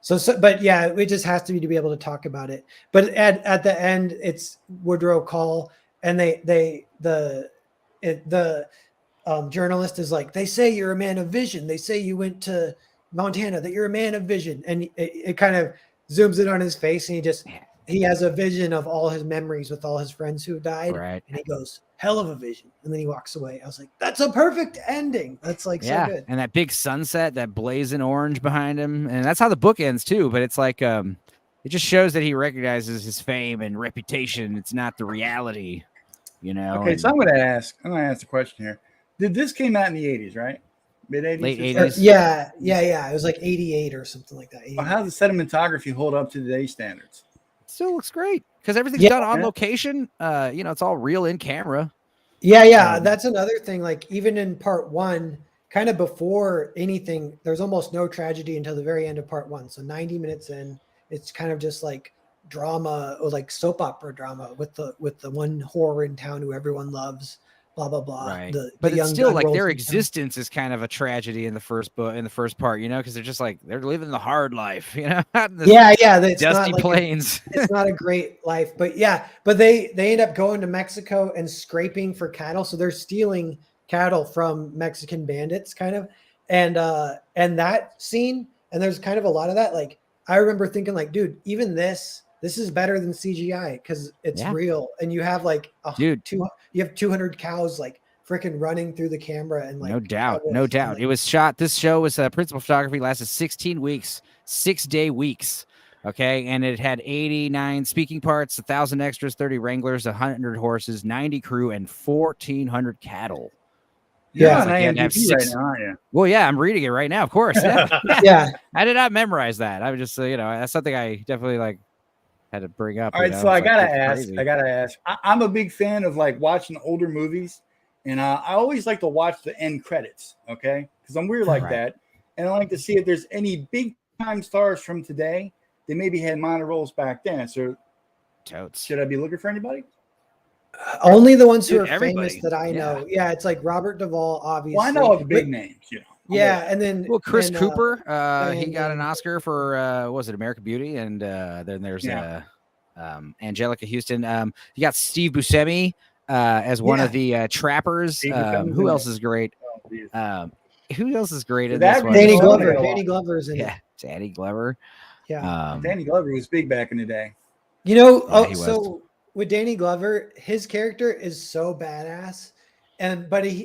So, but yeah, it just has to be able to talk about it. But at the end, it's Woodrow Call, and the journalist is like, they say you're a man of vision. They say you went to Montana, that you're a man of vision. And it kind of zooms in on his face, and he has a vision of all his memories with all his friends who died. Right. And he goes, hell of a vision. And then he walks away. I was like, that's a perfect ending. That's like so good. And that big sunset, that blazing orange behind him. And that's how the book ends too. But it's like, it just shows that he recognizes his fame and reputation. It's not the reality, Okay, so I'm going to ask a question here. Did this came out in the 80s, right? Mid-80s? Late 80s? Yeah. It was like 88 or something like that. Well, how does the cinematography hold up to today's standards? Still looks great because everything's done on location. It's all real in camera. Yeah. That's another thing. Like even in part 1, kind of before anything, there's almost no tragedy until the very end of part 1. So 90 minutes in, it's kind of just like drama or like soap opera drama with the one whore in town who everyone loves. Blah blah blah. Right. But it's still like their existence is kind of a tragedy in the first book, in the first part, because they're just like they're living the hard life, Yeah. Dusty plains. It's not a great life, but they end up going to Mexico and scraping for cattle, so they're stealing cattle from Mexican bandits, kind of, and that scene, and there's kind of a lot of that. Like I remember thinking, like, dude, even this is better than CGI because it's real, and you have like you have 200 cows like freaking running through the camera, and like no doubt. It was shot. This show was principal photography, lasted 16 weeks, 6-day weeks. Okay, and it had 89 speaking parts, 1,000 extras, 30 wranglers, 100 horses, 90 crew, and 1,400 cattle. You're on IMDb right now, aren't you? Well, yeah, I'm reading it right now, of course. Yeah. I did not memorize that. I was just, that's something I definitely had to bring up. All right, so I gotta ask. I'm a big fan of watching older movies, and I always like to watch the end credits. Okay, because I'm weird like that, and I like to see if there's any big time stars from today that maybe had minor roles back then. So, should I be looking for anybody? Only the ones who are famous that I know. Yeah, it's like Robert Duvall, obviously. Well, I know all the big names, Yeah, and then Chris Cooper, he got an Oscar for was it American Beauty, and then there's Angelica Houston. You got Steve Buscemi as one of the trappers. Who else is great? Who else is great in this one? Danny Glover. Danny Glover's in it. Danny Glover. Yeah, Danny Glover was big back in the day. So with Danny Glover, his character is so badass, but he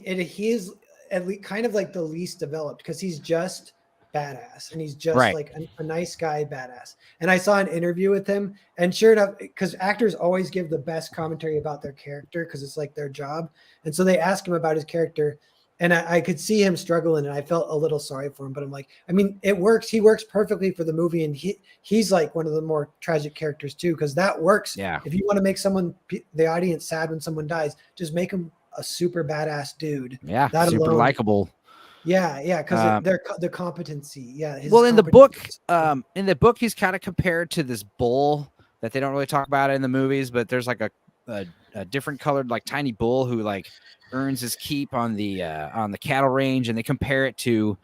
is at least kind of like the least developed because he's just badass and he's just like a nice guy badass. And I saw an interview with him, and sure enough, because actors always give the best commentary about their character because it's like their job, and so they ask him about his character, and I could see him struggling, and I felt a little sorry for him. But I'm like, I mean, it works. He works perfectly for the movie, and he's like one of the more tragic characters too, because that works. Yeah. If you want to make the audience sad when someone dies, just make him a super badass dude. Yeah, super likable. Yeah, because the competency. Yeah. In the book, he's kind of compared to this bull that they don't really talk about in the movies, but there's like a different colored tiny bull who earns his keep on the cattle range, and they compare it to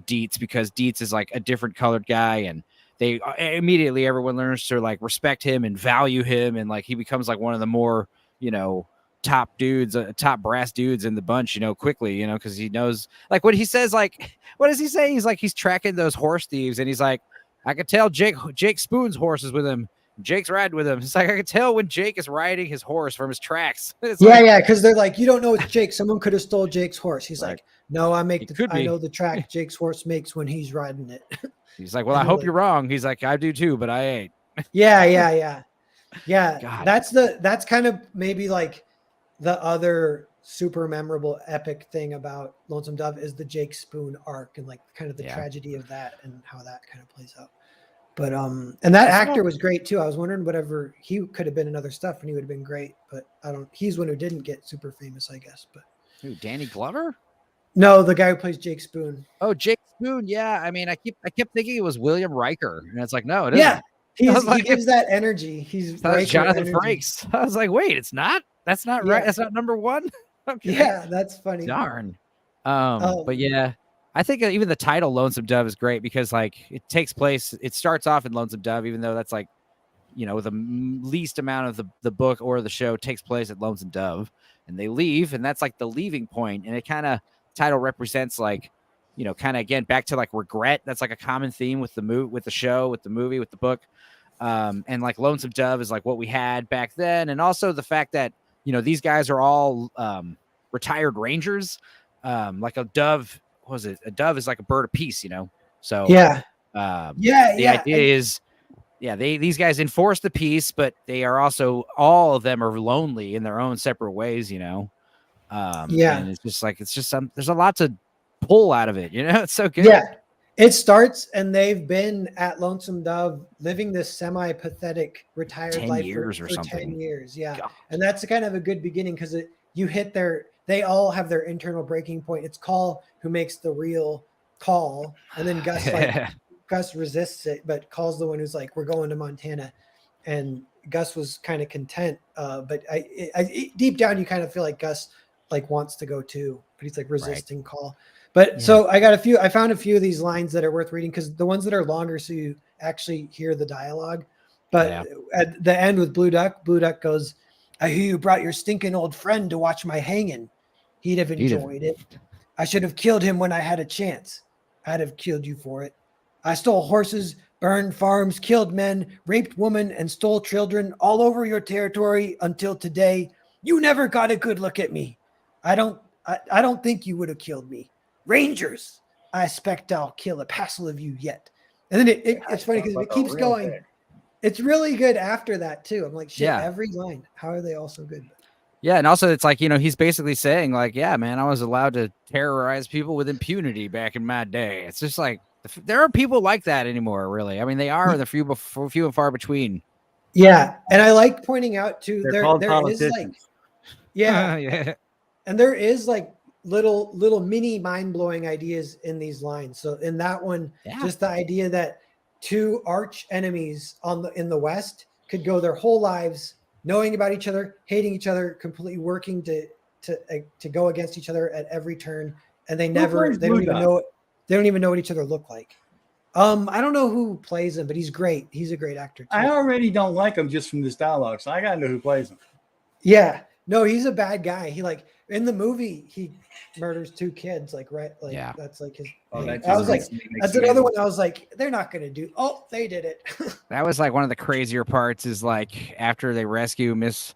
Dietz because Dietz is a different colored guy, and they immediately everyone learns to respect him and value him, and he becomes one of the more top dudes, top brass dudes in the bunch, quickly, because he knows what he says, what does he say? He's tracking those horse thieves, and he's like, I could tell Jake Spoon's horse is with him. Jake's riding with him. It's I could tell when Jake is riding his horse from his tracks. Because they're like, you don't know it's Jake. Someone could have stole Jake's horse. He's like, no, I know the track Jake's horse makes when he's riding it. He's like, well, I hope you're wrong. He's like, I do too, but I ain't. Yeah. God. That's kind of maybe the other super memorable epic thing about Lonesome Dove is the Jake Spoon arc and kind of the tragedy of that and how that kind of plays out. But and that actor was great too. I was wondering whatever he could have been in other stuff and he would have been great, but he's one who didn't get super famous, I guess. But who, Danny Glover? No, the guy who plays Jake Spoon. Oh, Jake Spoon. Yeah. I mean, I kept thinking it was William Riker, and it's like, no, it isn't. Yeah. He gives that energy. He's Jonathan Frakes. I was like, wait, it's not. That's not right. That's not number one. Okay. Yeah, that's funny. Darn. But yeah, I think even the title Lonesome Dove is great because it takes place. It starts off in Lonesome Dove, even though that's the least amount of the book or the show takes place at Lonesome Dove, and they leave, and that's the leaving point, and it kind of title represents kind of again back to regret. That's a common theme with with the show, with the movie, with the book. And Lonesome Dove is what we had back then. And also the fact that, these guys are all retired Rangers. A dove, what was it? A dove is like a bird of peace, So the idea is, these guys enforce the peace, but they are also, all of them are lonely in their own separate ways, and it's just there's a lot to pull out of it, it's so good. Yeah. It starts, and they've been at Lonesome Dove living this semi-pathetic retired life for 10 years. Yeah. God. And that's kind of a good beginning because they all have their internal breaking point. It's Call who makes the real call, and then Gus Gus resists it, but Call's the one who's like, we're going to Montana. And Gus was kind of content, but I deep down you kind of feel like Gus wants to go too, but he's resisting Call. But so I found a few of these lines that are worth reading because the ones that are longer, so you actually hear the dialogue. But at the end with Blue Duck goes, I hear you brought your stinking old friend to watch my hanging. He'd have enjoyed it. I should have killed him when I had a chance. I'd have killed you for it. I stole horses, burned farms, killed men, raped women, and stole children all over your territory until today. You never got a good look at me. I don't think you would have killed me. Rangers, I expect I'll kill a passel of you yet. And then it's funny because it keeps going. It's really good after that too. I'm like, shit, every line. How are they all so good? Yeah, and also it's like, he's basically saying like, yeah, man, I was allowed to terrorize people with impunity back in my day. It's just like there are people like that anymore, really. I mean, they are the few and far between. Yeah, and I like pointing out too. They're called politicians. Is like, yeah, and there is like little mini mind blowing ideas in these lines. So in that one, just the idea that two arch enemies in the West could go their whole lives knowing about each other, hating each other, completely working to go against each other at every turn, and they don't even know what each other look like. I don't know who plays him, but he's great. He's a great actor too. I already don't like him just from this dialogue, so I gotta know who plays him. Yeah, no, he's a bad guy. He like in the movie he murders 2 kids, like that's like his. I was like, that's another one. I was like, they're not gonna do. Oh, they did it. That was like one of the crazier parts. Is like after they rescue Miss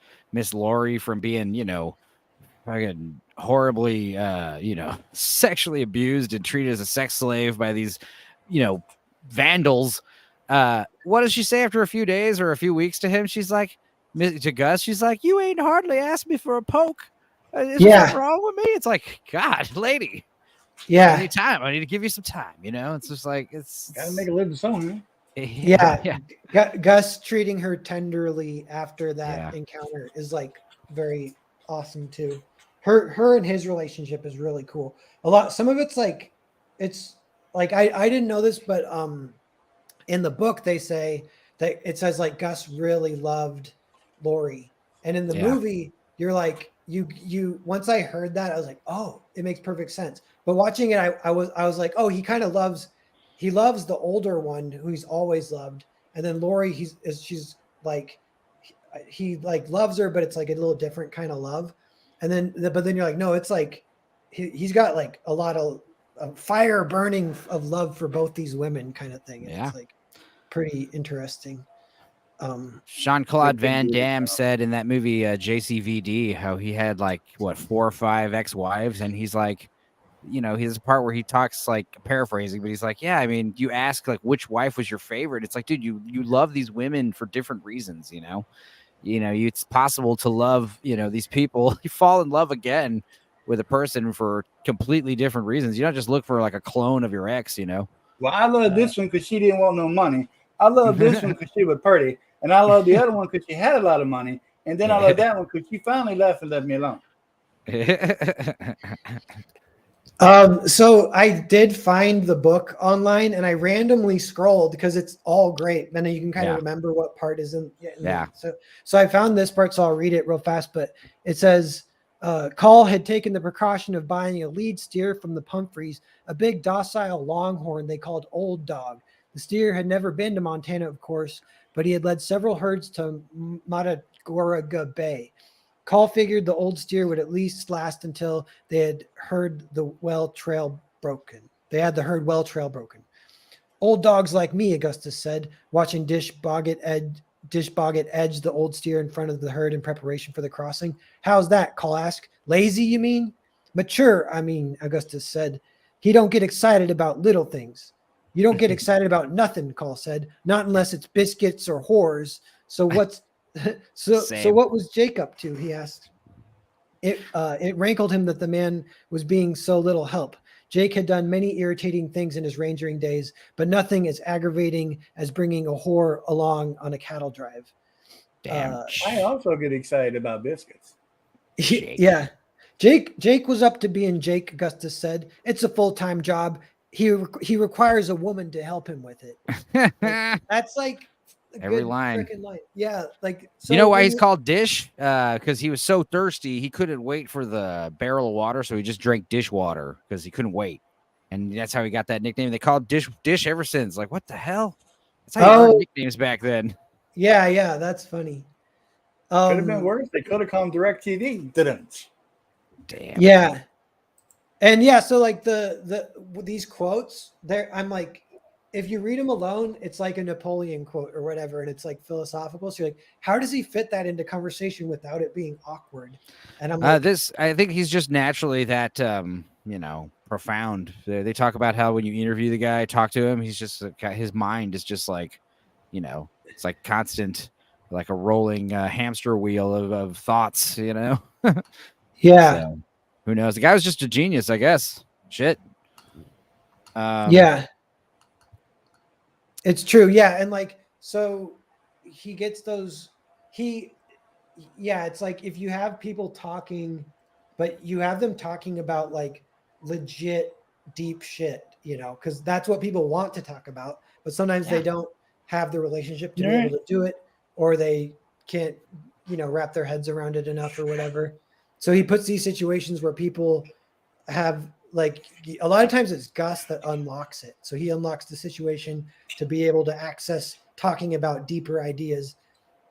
Laurie from being, fucking horribly, sexually abused and treated as a sex slave by these, vandals. What does she say after a few days or a few weeks to him? She's like, to Gus, she's like, you ain't hardly asked me for a poke. Is something wrong with me? It's like, God, lady. Yeah. I need time. I need to give you some time. It's just like, gotta make a living someone. Yeah. Gus treating her tenderly after that encounter is like very awesome too. Her and his relationship is really cool. Some of it's like I didn't know this, but in the book they say that it says like Gus really loved Laurie, and in the movie you're like you once I heard that I was like, oh, it makes perfect sense. But watching it, I was like, oh, he kind of loves the older one who he's always loved, and then Laurie she's like he like loves her, but it's like a little different kind of love. And then but then you're like, no, it's like he's got like a lot of fire burning of love for both these women kind of thing. And it's like pretty interesting. Jean-Claude Van Damme said in that movie JCVD how he had like 4 or 5 ex-wives, and he's like, he has a part where he talks like paraphrasing, but he's like, yeah, I mean, you ask like which wife was your favorite. It's like, dude, you love these women for different reasons, it's possible to love, these people. You fall in love again with a person for completely different reasons. You don't just look for like a clone of your ex, Well, I love this one because she didn't want no money. I love this one because she was pretty. And I love the other one because she had a lot of money. And then I love that one because she finally left and left me alone. So I did find the book online and I randomly scrolled because it's all great. Then you can kind of remember what part is in. So I found this part, so I'll read it real fast. But it says, Call had taken the precaution of buying a lead steer from the Pumphreys, a big docile longhorn they called Old Dog. The steer had never been to Montana, of course, but he had led several herds to Matagorga Bay. Call figured the old steer would at least last until they had heard the well trail broken. Old dogs like me, Augustus said, watching Dish Boggett edge the old steer in front of the herd in preparation for the crossing. How's that? Call asked. Lazy, you mean? Mature, I mean, Augustus said. He don't get excited about little things. You don't get excited about nothing, Call said. Not unless it's biscuits or whores. So what's so what was Jake up to? He asked. It rankled him that the man was being so little help. Jake had done many irritating things in his rangering days, but nothing as aggravating as bringing a whore along on a cattle drive. Damn. I also get excited about biscuits. Yeah. Jake was up to being Jake, Augustus said. It's a full-time job. He requires a woman to help him with it. That's like every line. Yeah, like so you know why he's called Dish? Because he was so thirsty he couldn't wait for the barrel of water, so he just drank dishwater because he couldn't wait, and that's how he got that nickname. They called Dish ever since. Like, what the hell? That's how you learned nicknames back then. Yeah, that's funny. Could have been worse. They could have called DirecTV. Didn't. Damn. Yeah, and yeah, so like these quotes there, I'm like, if you read them alone, it's like a Napoleon quote or whatever, and it's like philosophical. So you're like, how does he fit that into conversation without it being awkward? And I'm like, I think he's just naturally that profound. They talk about how when you interview the guy, talk to him, he's just his mind is just like, It's like constant, like a rolling hamster wheel of thoughts, you know? Yeah. So, who knows? The guy was just a genius, I guess. Shit. Yeah. It's true. Yeah. And like, so he gets those, it's like if you have people talking, but you have them talking about like legit deep shit, you know, because that's what people want to talk about. But sometimes they don't have the relationship to be able to do it, or they can't, you know, wrap their heads around it enough or whatever. So he puts these situations where people have like a lot of times it's Gus that unlocks it. So he unlocks the situation to be able to access talking about deeper ideas,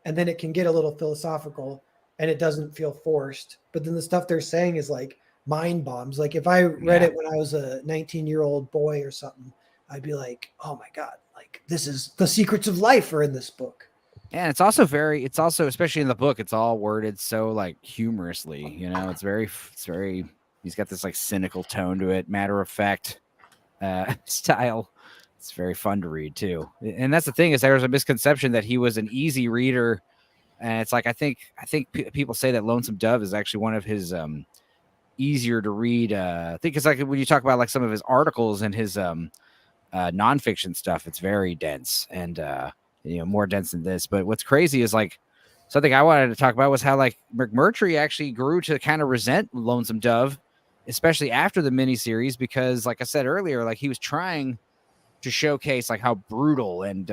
and then it can get a little philosophical and it doesn't feel forced. But then the stuff they're saying is like mind bombs. Like if I read it when I was a 19-year-old boy or something, I'd be like, oh my God, like this is the secrets of life are in this book. And it's also especially in the book, it's all worded so like humorously, you know, it's very, he's got this like cynical tone to it, matter of fact style. It's very fun to read too. And that's the thing, is there was a misconception that he was an easy reader. And it's like, I think people say that Lonesome Dove is actually one of his easier to read. I think it's like when you talk about like some of his articles and his nonfiction stuff, it's very dense and you know, more dense than this. But what's crazy is like something I wanted to talk about was how like McMurtry actually grew to kind of resent Lonesome Dove, especially after the miniseries, because like I said earlier, like he was trying to showcase like how brutal and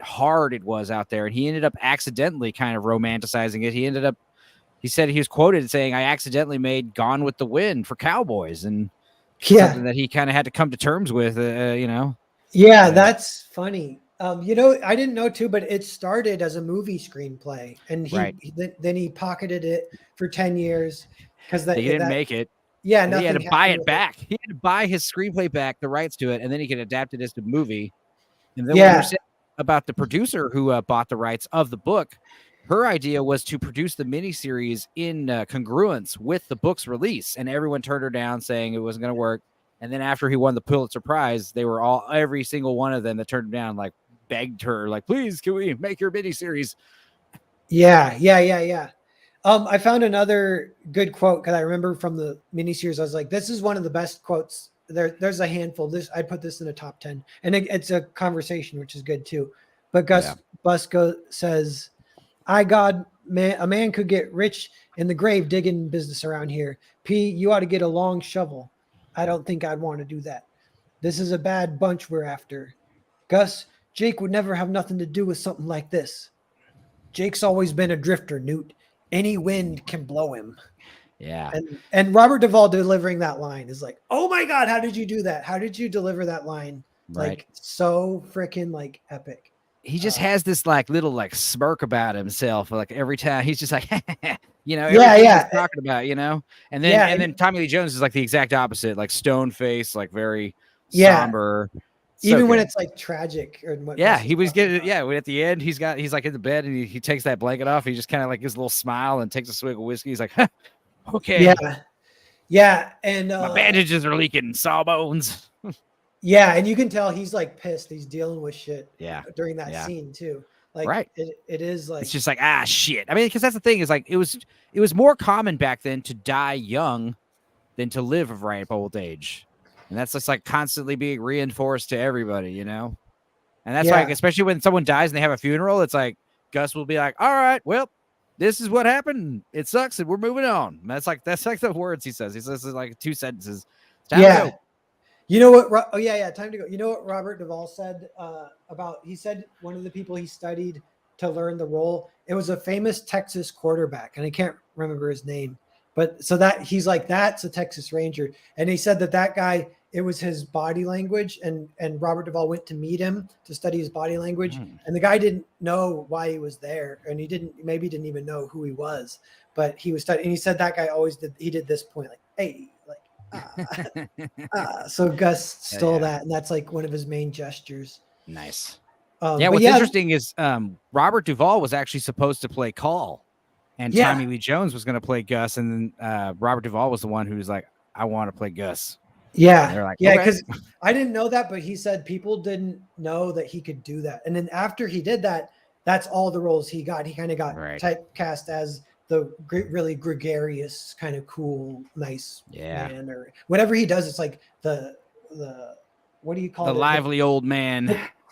hard it was out there, and he ended up accidentally kind of romanticizing it. He said he was quoted saying, "I accidentally made Gone with the Wind for cowboys," and something that he kind of had to come to terms with, you know. Yeah, that's funny. You know, I didn't know too, but it started as a movie screenplay, and then he pocketed it for 10 years because he didn't make it. Yeah, and he had to buy it back. He had to buy his screenplay back, the rights to it, and then he could adapt it as a movie. And then when you're saying about the producer who bought the rights of the book, her idea was to produce the miniseries in congruence with the book's release, and everyone turned her down, saying it wasn't going to work. And then after he won the Pulitzer Prize, they were every single one of them that turned him down, like begged her, like, please, can we make your miniseries? Yeah. I found another good quote because I remember from the miniseries, I was like, this is one of the best quotes. There's a handful. I'd put this in a top 10, and it's a conversation, which is good too. But Gus Busco says, "I God, man, a man could get rich in the grave digging business around here. P, you ought to get a long shovel. I don't think I'd want to do that. This is a bad bunch we're after. Gus, Jake would never have nothing to do with something like this. Jake's always been a drifter, Newt. Any wind can blow him." Yeah. And Robert Duvall delivering that line is like, oh my God, how did you do that? How did you deliver that line? Right. Like so freaking like epic. He just has this like little like smirk about himself. Like every time he's just like, you know, everything he's talking about, you know, and then Tommy Lee Jones is like the exact opposite, like stone face, like very somber. Even when it's like tragic or what. Yeah, he was getting at the end, he's like in the bed and he takes that blanket off. He just kind of like gives a little smile and takes a swig of whiskey. He's like, okay. Yeah. And my bandages are leaking, sawbones. Yeah, and you can tell he's like pissed. He's dealing with shit. During that scene too. Like it is like it's just like shit. I mean, because that's the thing is like it was more common back then to die young than to live of ripe old age, and that's just like constantly being reinforced to everybody, you know. And that's like, especially when someone dies and they have a funeral, it's like Gus will be like, "All right, well, this is what happened. It sucks, and we're moving on." And that's like the words he says. He says like 2 sentences. It's time to go. You know what? Oh yeah, time to go. You know what Robert Duvall said about? He said one of the people he studied to learn the role. It was a famous Texas quarterback, and I can't remember his name. But so that he's like, that's a Texas Ranger, and he said that guy, it was his body language, and Robert Duvall went to meet him to study his body language, and the guy didn't know why he was there, and he didn't even know who he was, but he was studying, and he said that guy always did this point, like, hey. So Gus stole that, and that's like one of his main gestures. Nice. What's interesting is Robert Duvall was actually supposed to play Call, and Tommy Lee Jones was going to play Gus, and then Robert Duvall was the one who was like, I want to play Gus. Yeah. They're like, because I didn't know that, but he said people didn't know that he could do that. And then after he did that, that's all the roles he got. He kind of got Right. typecast as the really gregarious, kind of cool, nice man, or whatever he does. It's like the what do you call it? The lively old man.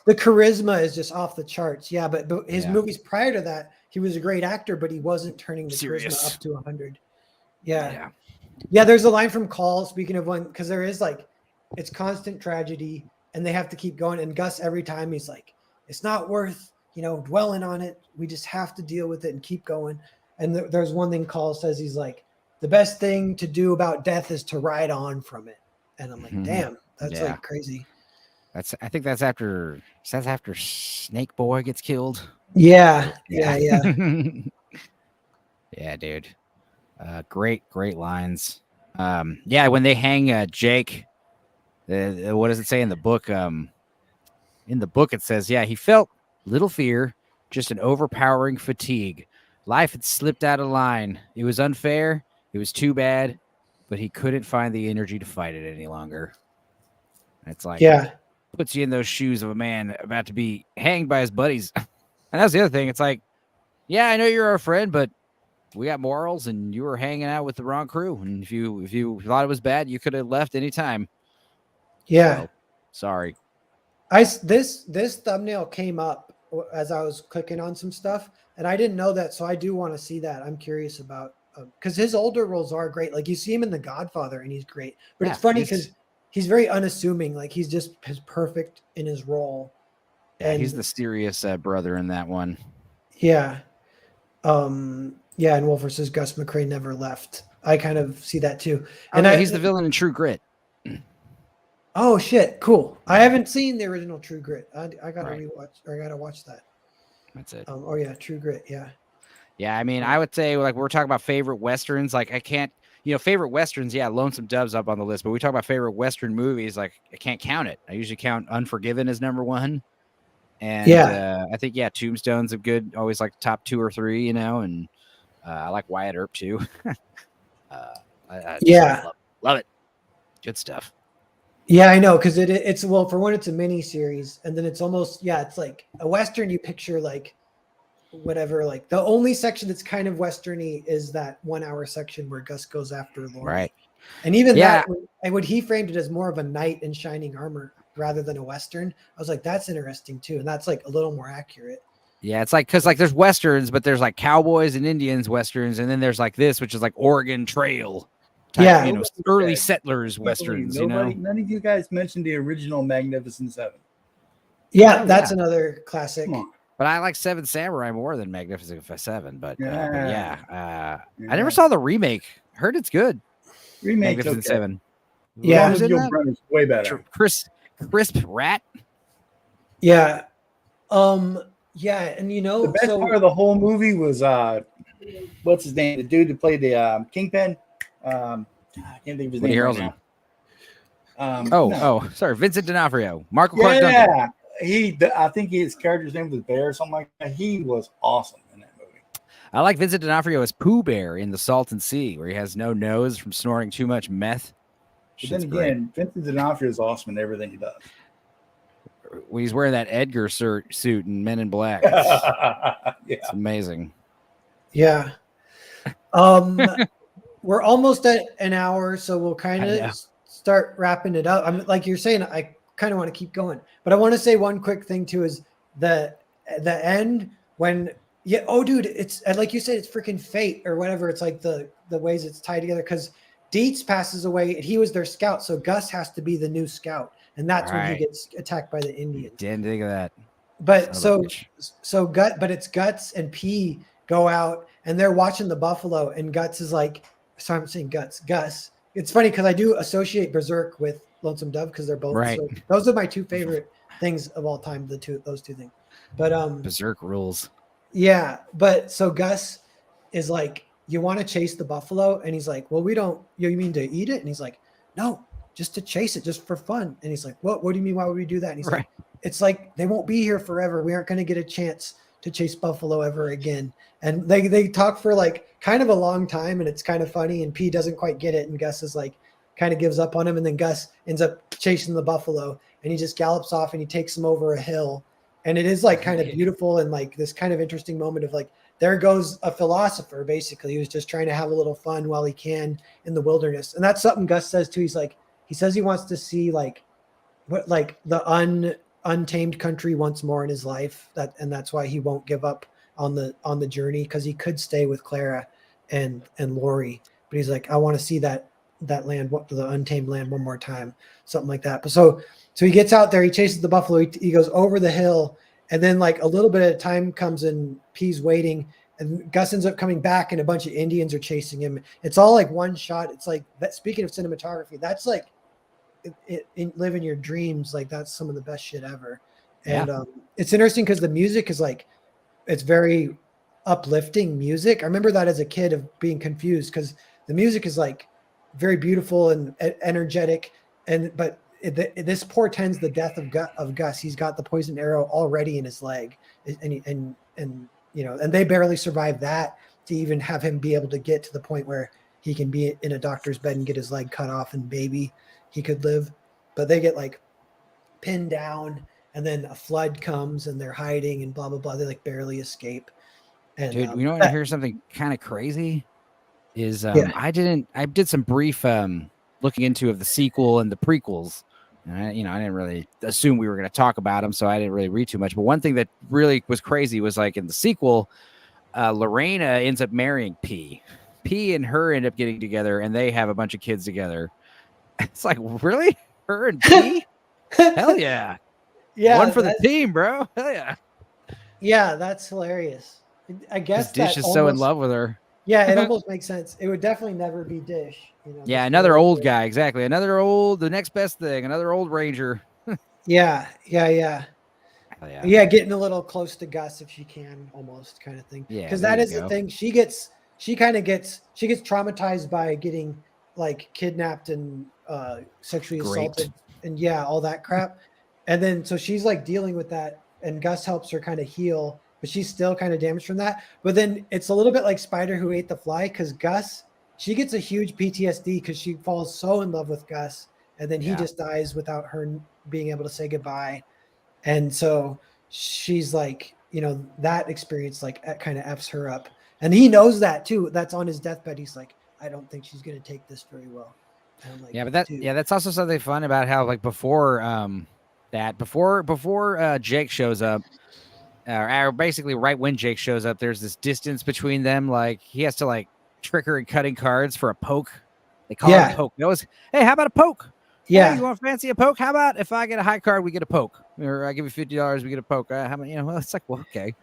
The charisma is just off the charts. Yeah, but his movies prior to that, he was a great actor, but he wasn't turning the charisma up to 100. Yeah. There's a line from Call, speaking of one, because there is like, it's constant tragedy and they have to keep going. And Gus, every time he's like, it's not worth, dwelling on it. We just have to deal with it and keep going. And there's one thing Call says, he's like, the best thing to do about death is to ride on from it. And I'm like, damn, that's like crazy. I think that's after Snake Boy gets killed. Yeah. Yeah, dude. Great lines. When they hang Jake, what does it say in the book? In the book it says, he felt little fear, just an overpowering fatigue. Life had slipped out of line. It was unfair. It was too bad, but he couldn't find the energy to fight it any longer. It's like, puts you in those shoes of a man about to be hanged by his buddies. And that's the other thing. It's like, I know you're our friend, but we got morals and you were hanging out with the wrong crew. And if you thought it was bad, you could have left anytime. Yeah. So, sorry. This thumbnail came up as I was clicking on some stuff and I didn't know that. So I do want to see that. I'm curious about, cause his older roles are great. Like you see him in The Godfather and he's great, but it's funny because he's very unassuming. Like he's just perfect in his role. And he's the serious brother in that one. Yeah. And Wolf versus Gus McCrae Never Left. I kind of see that too. And he's the villain in True Grit. Oh shit. Cool. I haven't seen the original True Grit. I gotta rewatch, or I gotta watch that. That's it. True Grit. Yeah. Yeah. I mean, I would say like we're talking about favorite Westerns. Like I can't, favorite Westerns. Yeah. Lonesome Dove's up on the list, but we talk about favorite Western movies. Like I can't count it. I usually count Unforgiven as number one. And I think, Tombstone's a good, always like top 2 or 3, and I like Wyatt Earp too. I love it. Good stuff. Yeah, I know. Cause it's for one, it's a mini series and then it's almost, it's like a Western. You picture like whatever, like the only section that's kind of Westerny is that 1 hour section where Gus goes after Laurie. Right. And even that, and when he framed it as more of a knight in shining armor rather than a Western, I was like, that's interesting too. And that's like a little more accurate. Yeah. It's like, cause like there's Westerns, but there's like cowboys and Indians Westerns. And then there's like this, which is like Oregon Trail. Type, early settlers Westerns, None of you guys mentioned the original Magnificent Seven. Yeah, that's another classic. But I like Seven Samurai more than Magnificent Seven. But I never saw the remake. Heard it's good. Magnificent Seven. Yeah, who's in that? Way better. Crisp Rat. Yeah. And the best part of the whole movie was what's his name? The dude that played the Kingpin. I can't think of his name right now. Sorry, Vincent D'Onofrio, Marco Clark Duncan. I think his character's name was Bear or something like that. He was awesome in that movie. I like Vincent D'Onofrio as Pooh Bear in The Salton Sea, where he has no nose from snorting too much meth. But then again, Vincent D'Onofrio is awesome in everything he does. When he's wearing that Edgar suit in Men in Black, it's amazing. Yeah. We're almost at an hour, so we'll kind of start wrapping it up. I'm like you're saying, I kind of want to keep going, but I want to say one quick thing too is the end when dude, it's like you said, it's freaking fate or whatever. It's like the ways it's tied together because Dietz passes away. He was their scout, so Gus has to be the new scout, and that's when he gets attacked by the Indians. Didn't think of that. But but it's Guts and P go out and they're watching the buffalo, and Guts is like. So I'm saying Gus. It's funny because I do associate Berserk with Lonesome Dove because they're both. Right. So those are my two favorite things of all time. Those two things. But Berserk rules. Yeah, but so Gus is like, you want to chase the buffalo, and he's like, well, we don't. You mean to eat it? And he's like, no, just to chase it, just for fun. And he's like, what? What do you mean? Why would we do that? And he's like, it's like they won't be here forever. We aren't going to get a chance to chase buffalo ever again. And they talk for like kind of a long time, and it's kind of funny, and P doesn't quite get it, and Gus is like kind of gives up on him, and then Gus ends up chasing the buffalo, and he just gallops off and he takes him over a hill, And it is like kind of beautiful and like this kind of interesting moment of like, there goes a philosopher, basically, who's just trying to have a little fun while he can in the wilderness. And that's something Gus says too. He's like, he says he wants to see like what, like the untamed country once more in his life. And that's why he won't give up on the journey, because he could stay with Clara and Lori. But he's like, I want to see that land, the untamed land, one more time, something like that. But so he gets out there, he chases the buffalo, he goes over the hill, and then like a little bit of time comes and P's waiting, and Gus ends up coming back, and a bunch of Indians are chasing him. It's all like one shot. It's like that. Speaking of cinematography, that's like live in your dreams. Like that's some of the best shit ever. And it's interesting because the music is like, it's very uplifting music. I remember that as a kid of being confused, because the music is like very beautiful and energetic, but this portends the death of Gus. He's got the poisoned arrow already in his leg, and they barely survive that to even have him be able to get to the point where he can be in a doctor's bed and get his leg cut off, and maybe he could live. But they get like pinned down, and then a flood comes and they're hiding and blah blah blah. They like barely escape. And dude, you want to hear something kind of crazy? Is I did some brief looking into of the sequel and the prequels. And I didn't really assume we were going to talk about them, so I didn't really read too much. But one thing that really was crazy was like in the sequel, Lorena ends up marrying P. P and her end up getting together, and they have a bunch of kids together. It's like, really? Her and P? Hell yeah. Yeah. One for the team, bro. Hell yeah. Yeah, that's hilarious. I guess Dish is so in love with her. Yeah, it almost makes sense. It would definitely never be Dish. Yeah, another old guy, exactly. The next best thing, another old ranger. Yeah. Getting a little close to Gus if she can, almost kind of thing. Yeah, because that is the thing. She gets traumatized by getting like kidnapped and sexually assaulted and all that crap. And then so she's like dealing with that, and Gus helps her kind of heal, but she's still kind of damaged from that. But then it's a little bit like Spider Who Ate the Fly, because Gus, she gets a huge PTSD because she falls so in love with Gus, and then he just dies without her being able to say goodbye. And so she's like, that experience like kind of F's her up. And he knows that too. That's on his deathbed. He's like, I don't think she's going to take this very well. And I'm like, that's also something fun about how like before Jake shows up, or basically right when Jake shows up, there's this distance between them. Like he has to like trick her in cutting cards for a poke. They call it a poke. It was, hey, how about a poke? Yeah. Hey, you want fancy a poke? How about if I get a high card, we get a poke, or I give you $50, we get a poke. How many? Well, it's like, well, okay.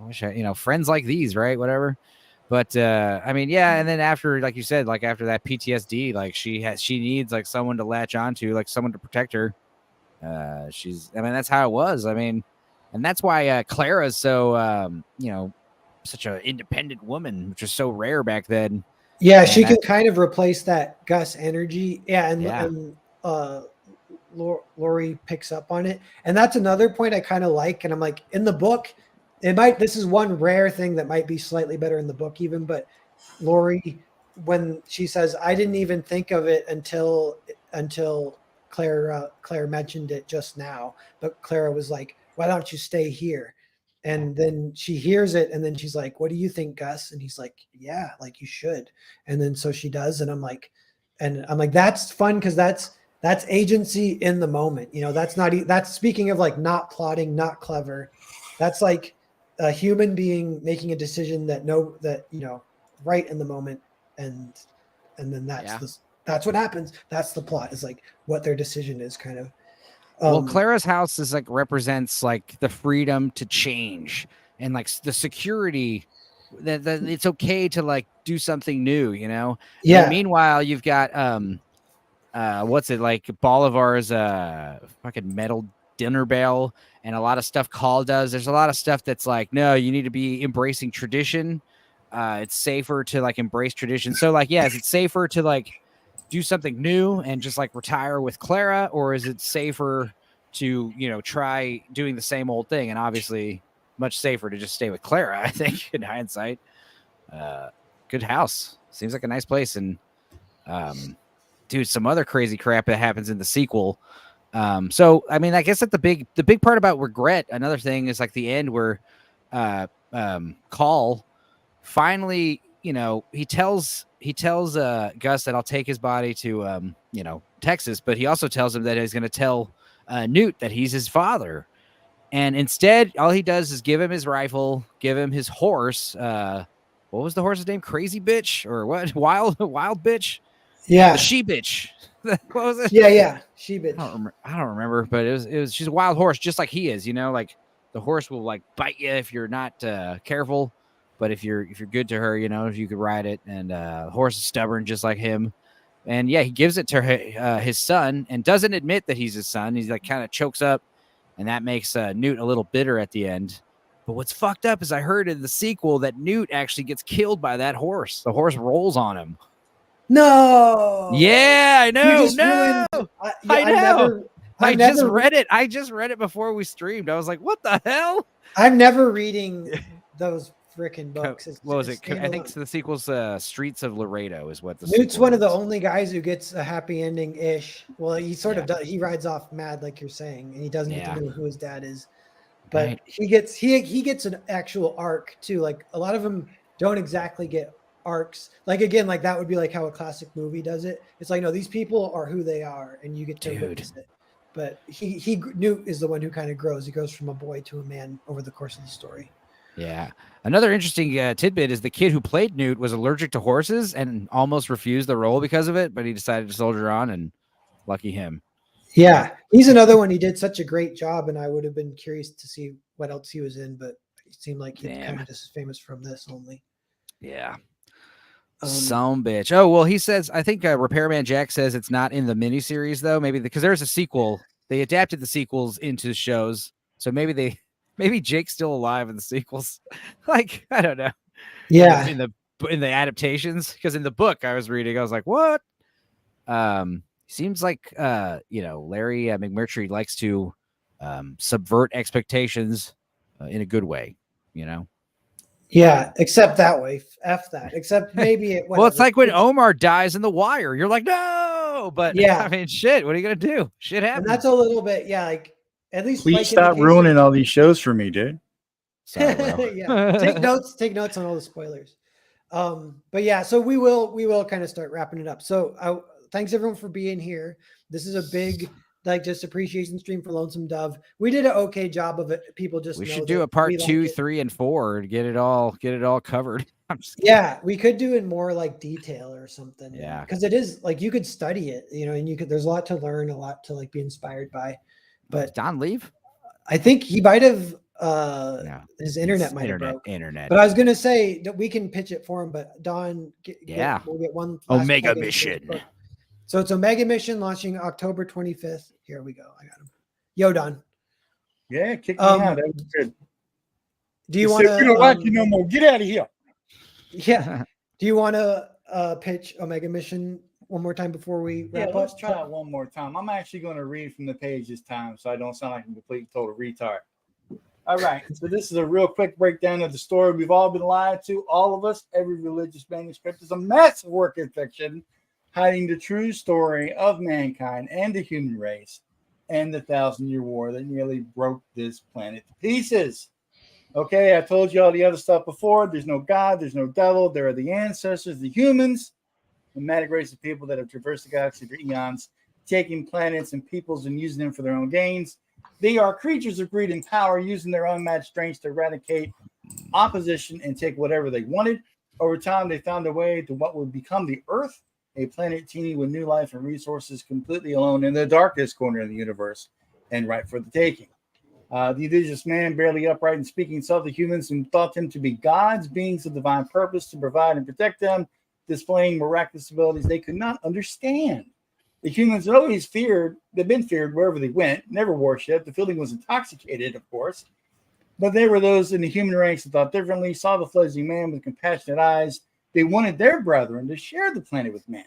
I wish friends like these, right? Whatever. But and then after, like you said, like after that PTSD, like she needs like someone to latch onto, like someone to protect her. That's how it was. And that's why Clara's so such an independent woman, which was so rare back then. Yeah, she can kind of replace that Gus energy. Yeah, and Lori picks up on it. And that's another point I kind of like. And I'm like, in the book, this is one rare thing that might be slightly better in the book even, but Lori, when she says, I didn't even think of it until Claire mentioned it just now, but Clara was like, why don't you stay here? And then she hears it, and then she's like, what do you think, Gus? And he's like, yeah, like you should. And then so she does, and I'm like, that's fun, because that's agency in the moment. That's speaking of like not plotting, not clever. That's like a human being making a decision right in the moment, and then that's what happens. That's the plot, is like what their decision is, kind of. Well, Clara's house is like represents like the freedom to change and like the security that it's okay to like do something new, Yeah. And meanwhile, you've got what's it like Bolivar's fucking metal dinner bell and a lot of stuff Call does. There's a lot of stuff that's like, no, you need to be embracing tradition. It's safer to like embrace tradition. So like, is it safer to like do something new and just like retire with Clara, or is it safer to try doing the same old thing? And obviously much safer to just stay with Clara, I think, in hindsight. Good house, seems like a nice place. And dude, some other crazy crap that happens in the sequel So I mean, I guess that the big part about regret, another thing is like the end where Call finally, he tells Gus that I'll take his body to Texas, but he also tells him that he's going to tell Newt that he's his father. And instead, all he does is give him his rifle, give him his horse. What was the horse's name? Crazy bitch or what? Wild bitch. Yeah, the she bitch. What was it? Yeah, she bitch. I don't remember, but it was. She's a wild horse, just like he is. Like the horse will like bite you if you're not careful, but if you're good to her, you could ride it. And the horse is stubborn, just like him. And yeah, he gives it to his son and doesn't admit that he's his son. He's like kind of chokes up. And that makes Newt a little bitter at the end. But what's fucked up is I heard in the sequel that Newt actually gets killed by that horse. The horse rolls on him. No. Yeah, I know. I know. I just read it. I just read it before we streamed. I was like, what the hell? I'm never reading those freaking books. What was it? I think the sequel's Streets of Laredo is what the Newt's one of the only guys who gets a happy ending ish. Well, he sort of does. He rides off mad, like you're saying, and he doesn't get to know who his dad is. But he gets an actual arc too. Like a lot of them don't exactly get arcs. Like again, like that would be like how a classic movie does it. It's like, no, these people are who they are, and you get to witness it. But Newt is the one who kind of grows. He goes from a boy to a man over the course of the story. Yeah. Another interesting tidbit is the kid who played Newt was allergic to horses and almost refused the role because of it, but he decided to soldier on, and lucky him. Yeah, he's another one. He did such a great job, and I would have been curious to see what else he was in, but it seemed like he's kind of just famous from this only. Yeah. Some bitch. Oh, well, he says, I think Repairman Jack says it's not in the miniseries, though. Maybe because there's a sequel. They adapted the sequels into shows. So maybe Jake's still alive in the sequels. Like, I don't know. Yeah. In the adaptations. Because in the book I was reading, I was like, what? Seems like, Larry McMurtry likes to subvert expectations in a good way, Yeah, except that way. F that. Except maybe it. Well, it's like when Omar dies in The Wire. You're like, no, but yeah, I mean, shit. What are you gonna do? Shit happens. And that's a little bit, like at least. Please stop ruining all these shows for me, dude. Sorry, bro. Yeah, take notes on all the spoilers. But yeah, so we will kind of start wrapping it up. So thanks everyone for being here. This is a big just appreciation stream for Lonesome Dove. We did an okay job of it. People just we should do a part 2, 3, and 4 to get it all covered. Yeah, we could do in more like detail or something. Yeah, because it is like you could study it, and you could. There's a lot to learn, a lot to like be inspired by. But did Don leave? I think he might have. His internet might have broke. But I was gonna say that we can pitch it for him. But Don, we'll get one Omega mission. So it's Omega mission launching October 25th. Here we go. I got him. Yo, Don. Yeah, kick me out. That was good. Do you want to? We don't like you no more. Get out of here. Yeah. Do you want to pitch Omega mission one more time before we wrap up? Let's try it one more time. I'm actually going to read from the page this time, so I don't sound like a complete total retard. All right. So this is a real quick breakdown of the story we've all been lied to. All of us. Every religious manuscript is a massive work of fiction, hiding the true story of mankind and the human race and the 1,000-year war that nearly broke this planet to pieces. Okay, I told you all the other stuff before. There's no God, there's no devil. There are the ancestors, the humans, the magic race of people that have traversed the galaxy for eons, taking planets and peoples and using them for their own gains. They are creatures of greed and power, using their unmatched strengths to eradicate opposition and take whatever they wanted. Over time, they found a way to what would become the Earth, a planet teeming with new life and resources, completely alone in the darkest corner of the universe and right for the taking. The indigenous man, barely upright and speaking, saw the humans and thought them to be gods, beings of divine purpose to provide and protect them, displaying miraculous abilities they could not understand. The humans had always they'd been feared wherever they went, never worshipped. The feeling was intoxicated, of course. But there were those in the human ranks that thought differently, saw the fledgling man with compassionate eyes. They wanted their brethren to share the planet with man,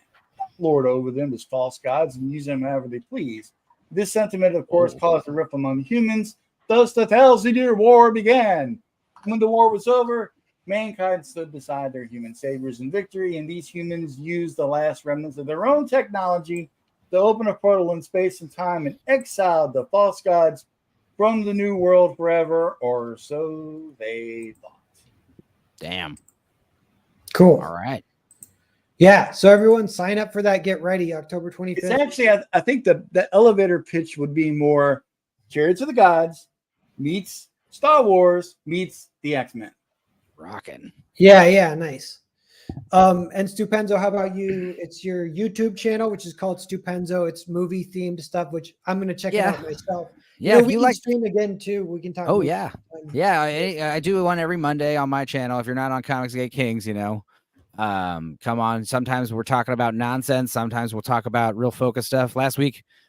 lord over them as false gods and use them however they please. This sentiment, of course, caused a rift among the humans. Thus the 1,000-year war began. When the war was over, mankind stood beside their human saviors in victory, and these humans used the last remnants of their own technology to open a portal in space and time and exile the false gods from the new world forever, or so they thought. Damn. Cool. All right. Yeah. So everyone sign up for that. Get ready. October 25th. It's actually, I think the elevator pitch would be more Chariots of the Gods meets Star Wars meets the X-Men. Rockin'. Yeah. Yeah. Nice. And Stupenzo, how about you? It's your YouTube channel, which is called Stupenzo. It's movie themed stuff, which I'm going to check it out myself. Yeah, if you can stream again too. We can talk. Oh yeah, yeah. I do one every Monday on my channel. If you're not on Comics Gate Kings, come on. Sometimes we're talking about nonsense. Sometimes we'll talk about real focused stuff.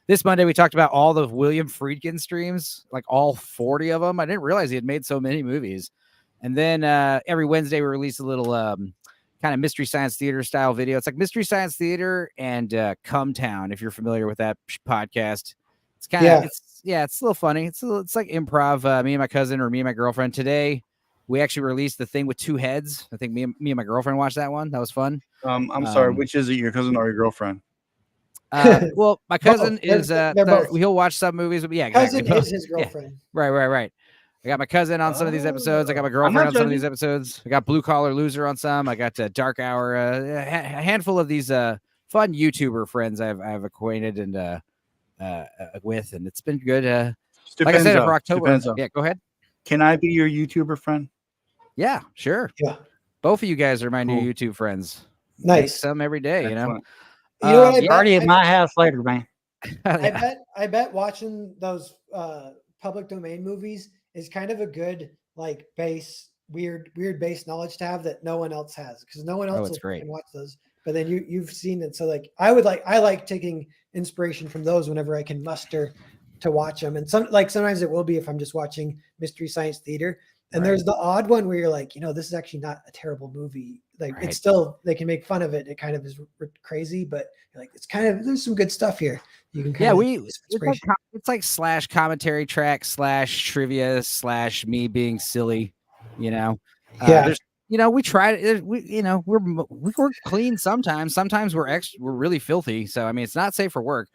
This Monday, we talked about all the William Friedkin streams, like all 40 of them. I didn't realize he had made so many movies. And then every Wednesday, we release a little kind of Mystery Science Theater style video. It's like Mystery Science Theater and Come Town, if you're familiar with that podcast. It's kind of, it's a little funny. It's like improv. Me and my cousin or me and my girlfriend today, we actually released the thing with two heads. I think me and my girlfriend watched that one. That was fun. I'm sorry. Which is it, your cousin or your girlfriend? Well, my cousin is both. he'll watch some movies. But yeah, exactly. Cousin is his girlfriend. Yeah. Right. I got my cousin on some of these episodes. I got my girlfriend on some of these episodes. I got Blue Collar Loser on some. I got Dark Hour. A handful of these fun YouTuber friends I've acquainted and with, and it's been good. Like I said, for October. Yeah, go ahead. Can I be your YouTuber friend? Yeah, sure. Yeah, both of you guys are my new YouTube friends. Nice. Some every day. Excellent. What? Party at my house later, man. I bet watching those public domain movies is kind of a good weird base knowledge to have that no one else has, because no one else can watch those. But then you've seen it, so I like taking inspiration from those whenever I can muster to watch them. And sometimes it will be if I'm just watching Mystery Science Theater, and there's the odd one where you're like, this is actually not a terrible movie. It's still, they can make fun of it. It kind of is crazy, but you're like, it's kind of, there's some good stuff here. You can it's like slash commentary track slash trivia slash me being silly, we tried it. We're clean sometimes. Sometimes we're really filthy. So I mean, it's not safe for work.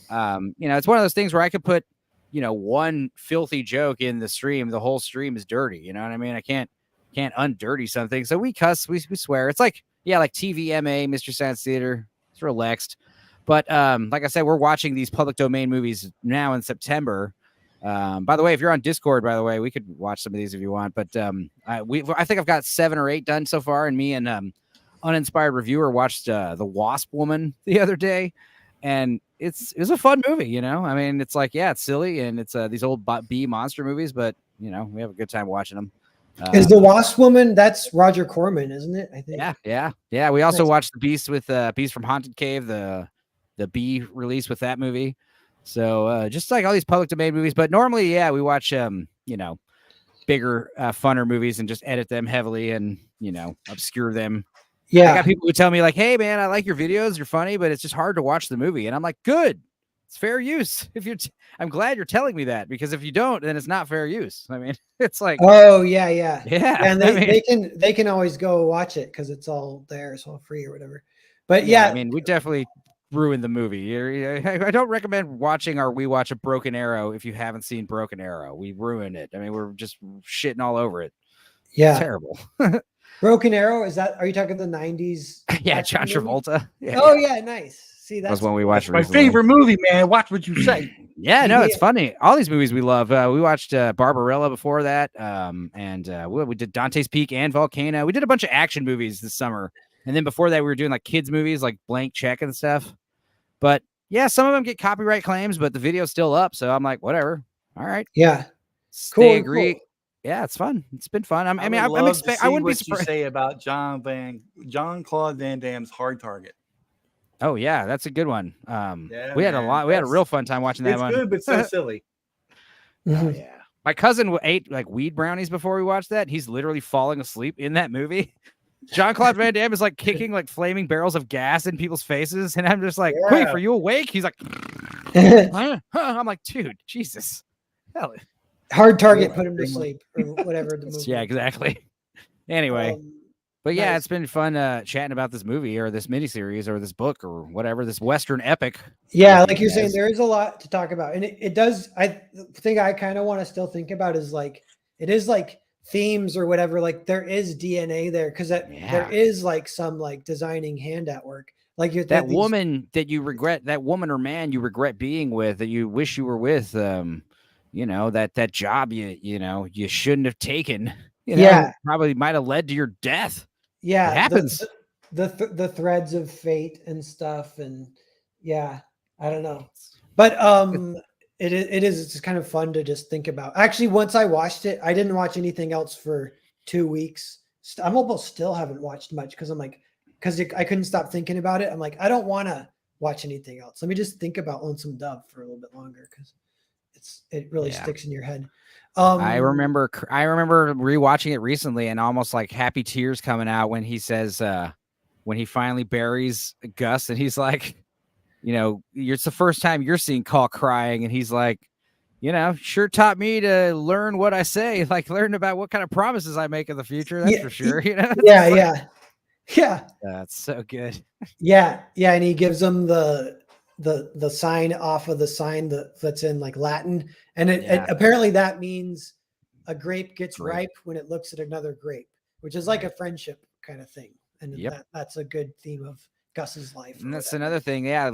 It's one of those things where I could put, one filthy joke in the stream. The whole stream is dirty. You know what I mean? I can't undirty something. So we cuss, we swear. It's like TVMA, Mystery Science Theater. It's relaxed. But like I said, we're watching these public domain movies now in September. By the way, if you're on Discord, we could watch some of these if you want. But I think I've got 7 or 8 done so far. And me and Uninspired Reviewer watched The Wasp Woman the other day. And it was a fun movie, I mean, it's like, it's silly and it's these old B monster movies, but we have a good time watching them. Is The Wasp Woman? That's Roger Corman, isn't it? I think. Yeah. We also watched The Beast with Beast from Haunted Cave, the B release with that movie. So just like all these public domain movies, but normally, we watch bigger, funner movies and just edit them heavily and obscure them. Yeah, I got people who tell me like, "Hey, man, I like your videos. You're funny, but it's just hard to watch the movie." And I'm like, "Good, it's fair use." I'm glad you're telling me that, because if you don't, then it's not fair use. I mean, it's like, oh yeah, and they can always go watch it because it's all there, it's all free or whatever. But yeah, I mean, we definitely ruined the movie. I don't recommend watching We Watch a Broken Arrow if you haven't seen Broken Arrow. We ruined it. I mean, we're just shitting all over it. Yeah, it's terrible. Broken Arrow, are you talking the 90s? Yeah, John Travolta. Yeah, nice. See, that's one we watched. My favorite movie, man. Watch what you say. Yeah, no, it's funny. All these movies we love. We watched Barbarella before that, and we did Dante's Peak and Volcano. We did a bunch of action movies this summer, and then before that, we were doing like kids movies like Blank Check and stuff. But yeah, some of them get copyright claims, but the video's still up, so I'm like, whatever. All right. Yeah. Cool. They agree. Cool. Yeah, it's fun. It's been fun. I wouldn't be surprised. You say about Jean-Claude Van Damme's Hard Target. Oh yeah, that's a good one. We had a real fun time watching that one. It's good, but so silly. Oh yeah. My cousin ate like weed brownies before we watched that. He's literally falling asleep in that movie. Jean-Claude Van Damme is like kicking like flaming barrels of gas in people's faces, and I'm just like, "Wait, are you awake?" He's like, I'm like, "Dude, Jesus, hell." Hard Target put him to sleep or whatever the movie. Yeah, exactly. Anyway, But yeah, it's been fun chatting about this movie or this miniseries or this book or whatever, this Western epic. Yeah, like you're saying, there is a lot to talk about. And it does, I think I kind of want to still think about is like, it is like themes or whatever, like there is DNA there because there is like some like designing hand at work. Like that woman that you regret, that woman or man you regret being with, that you wish you were with, you know, that job you shouldn't have taken, probably might have led to your death. Yeah, it happens. The threads of fate and stuff, and I don't know, but it is it's kind of fun to just think about. Actually, once I watched it, I didn't watch anything else for 2 weeks. I'm almost still haven't watched much because I'm like, because I couldn't stop thinking about it. I'm like, I don't want to watch anything else. Let me just think about Lonesome Dove for a little bit longer because it really sticks in your head. I remember rewatching it recently and almost like happy tears coming out when he says, when he finally buries Gus and he's like, you know, it's the first time you're seeing Call crying. And he's like, you know, sure taught me to learn what I say, like learn about what kind of promises I make in the future. That's for sure. You know? Yeah. That's so good. Yeah. And he gives them the sign off of the sign that's in like Latin. And it apparently that means a grape gets ripe when it looks at another grape, which is like a friendship kind of thing. And that's a good theme of Gus's life. And that's another thing. Yeah.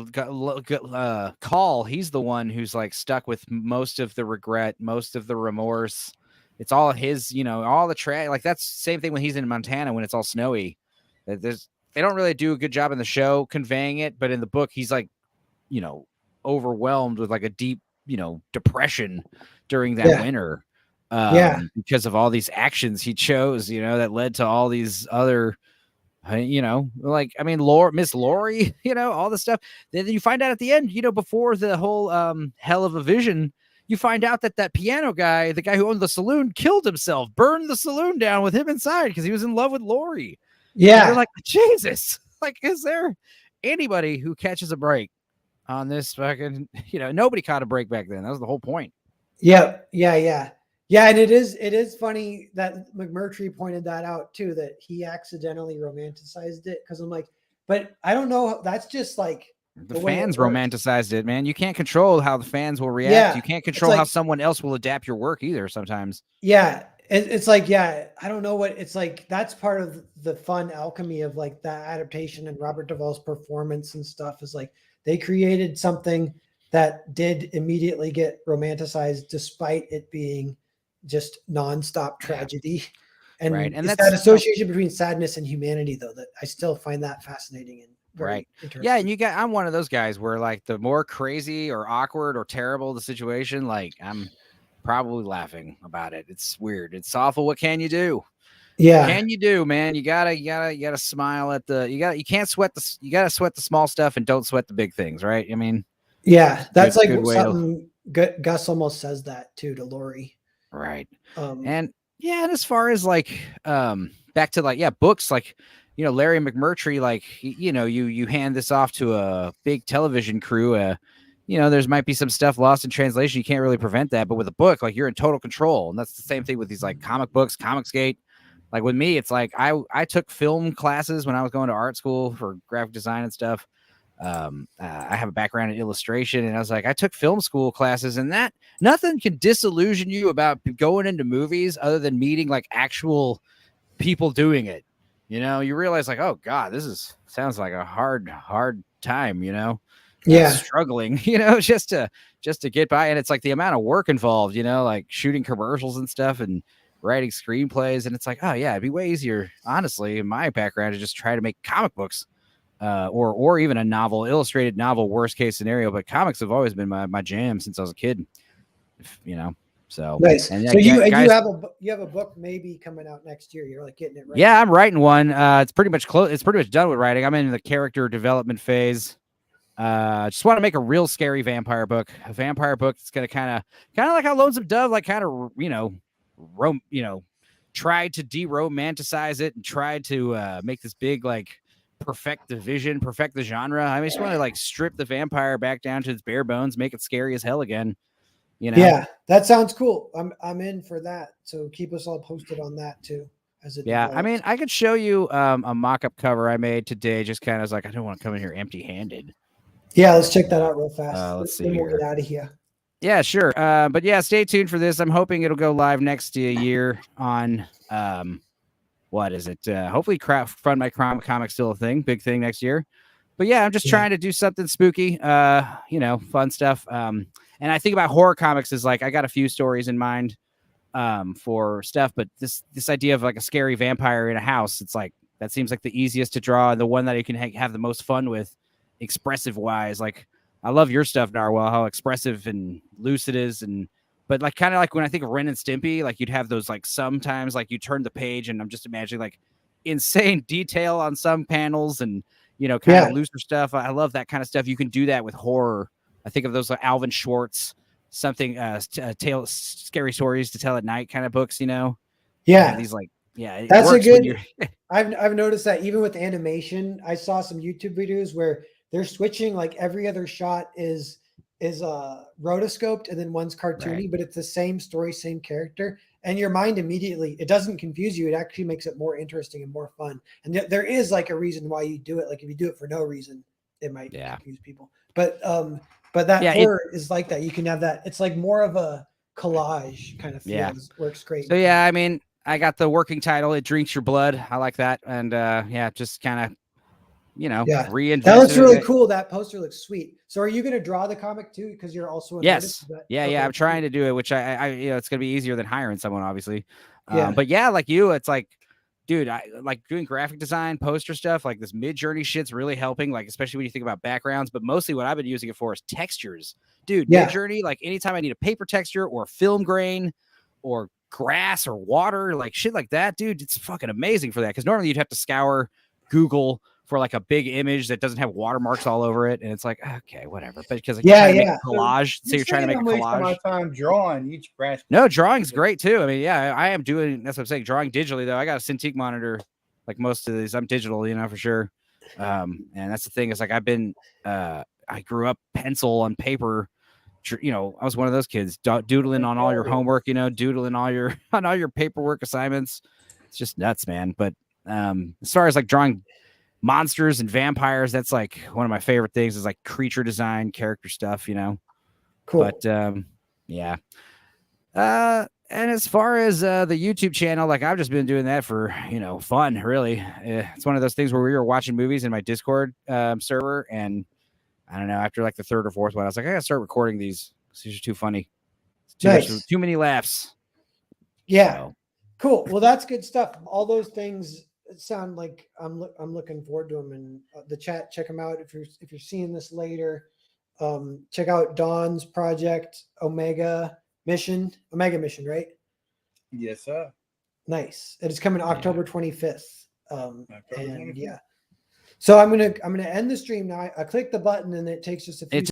Call, he's the one who's like stuck with most of the regret, most of the remorse. It's all his, you know, all the trash. Like that's the same thing when he's in Montana, when it's all snowy. They don't really do a good job in the show conveying it, but in the book, he's like, you know, overwhelmed with like a deep, you know, depression during that winter. Because of all these actions he chose, you know, that led to all these other, you know, like, I mean, Miss Laurie, you know, all the stuff. Then you find out at the end, you know, before the whole hell of a vision, you find out that piano guy, the guy who owned the saloon, killed himself, burned the saloon down with him inside because he was in love with Laurie. Yeah. And you're like, Jesus, like, is there anybody who catches a break on this fucking, you know, nobody caught a break back then. That was the whole point. Yeah. And it is funny that McMurtry pointed that out too, that he accidentally romanticized it. Cause I'm like, but I don't know. That's just like the fans romanticized it, man. You can't control how the fans will react. Yeah. You can't control how someone else will adapt your work either sometimes. Yeah. It's like, I don't know what it's like. That's part of the fun alchemy of like that adaptation and Robert Duvall's performance and stuff is like, they created something that did immediately get romanticized despite it being just nonstop tragedy. And, and it's that association between sadness and humanity, though, that I still find that fascinating and very interesting. Yeah, and I'm one of those guys where like the more crazy or awkward or terrible the situation, like I'm probably laughing about it. It's weird. It's awful. What can you do? Yeah. What can you do, man? You gotta smile at you can't sweat you gotta sweat the small stuff and don't sweat the big things, right? I mean, that's like something Gus almost says that too to Laurie. Right. And as far as like back to like books, like, you know, Larry McMurtry, like, you know, you hand this off to a big television crew, you know, there's might be some stuff lost in translation. You can't really prevent that, but with a book, like, you're in total control. And that's the same thing with these like comic books, Comicsgate. Like with me, it's like I took film classes when I was going to art school for graphic design and stuff. I have a background in illustration, and I was like, I took film school classes, and that nothing can disillusion you about going into movies other than meeting like actual people doing it. You know, you realize like, oh God, sounds like a hard time, you know, struggling, you know, just to get by. And it's like the amount of work involved, you know, like shooting commercials and stuff and writing screenplays. And it's like, oh yeah, it'd be way easier, honestly, in my background, to just try to make comic books. Or even a novel, illustrated novel, worst case scenario. But comics have always been my jam since I was a kid, you know. So nice. And so you have a book maybe coming out next year. You're like getting it right. Yeah, I'm writing one. It's pretty much close. It's pretty much done with writing. I'm in the character development phase. Just want to make a real scary vampire book. A vampire book that's gonna kind of like how Lonesome Dove, like kind of tried to de-romanticize it and tried to make this big like perfect the vision, perfect the genre. I just want to like strip the vampire back down to its bare bones, make it scary as hell again. You know? Yeah, that sounds cool. I'm in for that. So keep us all posted on that too. as it Yeah, develops. I mean, I could show you a mock-up cover I made today. Just kind of like, I don't want to come in here empty-handed. Yeah, let's check that out real fast. Let's see then we'll here. get out of here. Yeah, sure. But yeah, stay tuned for this. I'm hoping it'll go live next year on what is it? Hopefully, Fund My Comic still a thing, big thing next year. But yeah, I'm just trying to do something spooky, fun stuff. And I think about horror comics is like I got a few stories in mind for stuff, but this idea of like a scary vampire in a house, it's like that seems like the easiest to draw and the one that you can have the most fun with, expressive wise. Like I love your stuff, Narwhal, how expressive and loose it is, but like kind of like when I think of Ren and Stimpy, like you'd have those like sometimes like you turn the page and I'm just imagining like insane detail on some panels and kind of looser stuff. I love that kind of stuff. You can do that with horror. I think of those like Alvin Schwartz, something scary stories to tell at night kind of books. Yeah, these like that's a good. I've noticed that even with animation, I saw some YouTube videos where they're switching like every other shot is rotoscoped and then one's cartoony, but it's the same story, same character, and your mind immediately, it doesn't confuse you. It actually makes it more interesting and more fun. And there is like a reason why you do it. Like if you do it for no reason, it might confuse people. But that horror is like that. You can have that. It's like more of a collage kind of feel. Yeah, works great. So yeah, I mean, I got the working title. It drinks your blood. I like that, and just kind of. Reinvent. That looks really cool. That poster looks sweet. So are you going to draw the comic too? Because you're also an artist? Yeah. I'm trying to do it, which I it's going to be easier than hiring someone, obviously. But yeah, like you, it's like, dude, I like doing graphic design, poster stuff. Like this Mid-Journey shit's really helping. Like especially when you think about backgrounds, but mostly what I've been using it for is textures, dude. Mid-Journey, like anytime I need a paper texture or film grain or grass or water, like shit like that, dude, it's fucking amazing for that. Because normally you'd have to scour Google for like a big image that doesn't have watermarks all over it, and it's like okay, whatever. But because you're trying to make a collage, so you're trying to make a collage. My time drawing each grass. No, drawing's great too. I mean, yeah, I am doing. That's what I'm saying. Drawing digitally though, I got a Cintiq monitor. Like most of these, I'm digital, for sure. And that's the thing is like I've been. I grew up pencil on paper. I was one of those kids doodling on all your homework. Doodling all your on all your paperwork assignments. It's just nuts, man. But as far as like drawing monsters and vampires, that's like one of my favorite things is like creature design, character stuff, Cool. But yeah. And as far as the YouTube channel, like I've just been doing that for fun, really. It's one of those things where we were watching movies in my Discord server, and I don't know, after like the third or fourth one, I was like, I gotta start recording these. These are too funny. Too many laughs. Yeah. So. Cool. Well, that's good stuff. All those things sound like I'm looking forward to them in the chat. Check them out if you're seeing this later. Check out Dawn's project, Omega Mission, right? Yes, sir. Nice. It is coming October 25th. Yeah. So I'm gonna end the stream now. I click the button and it takes just a few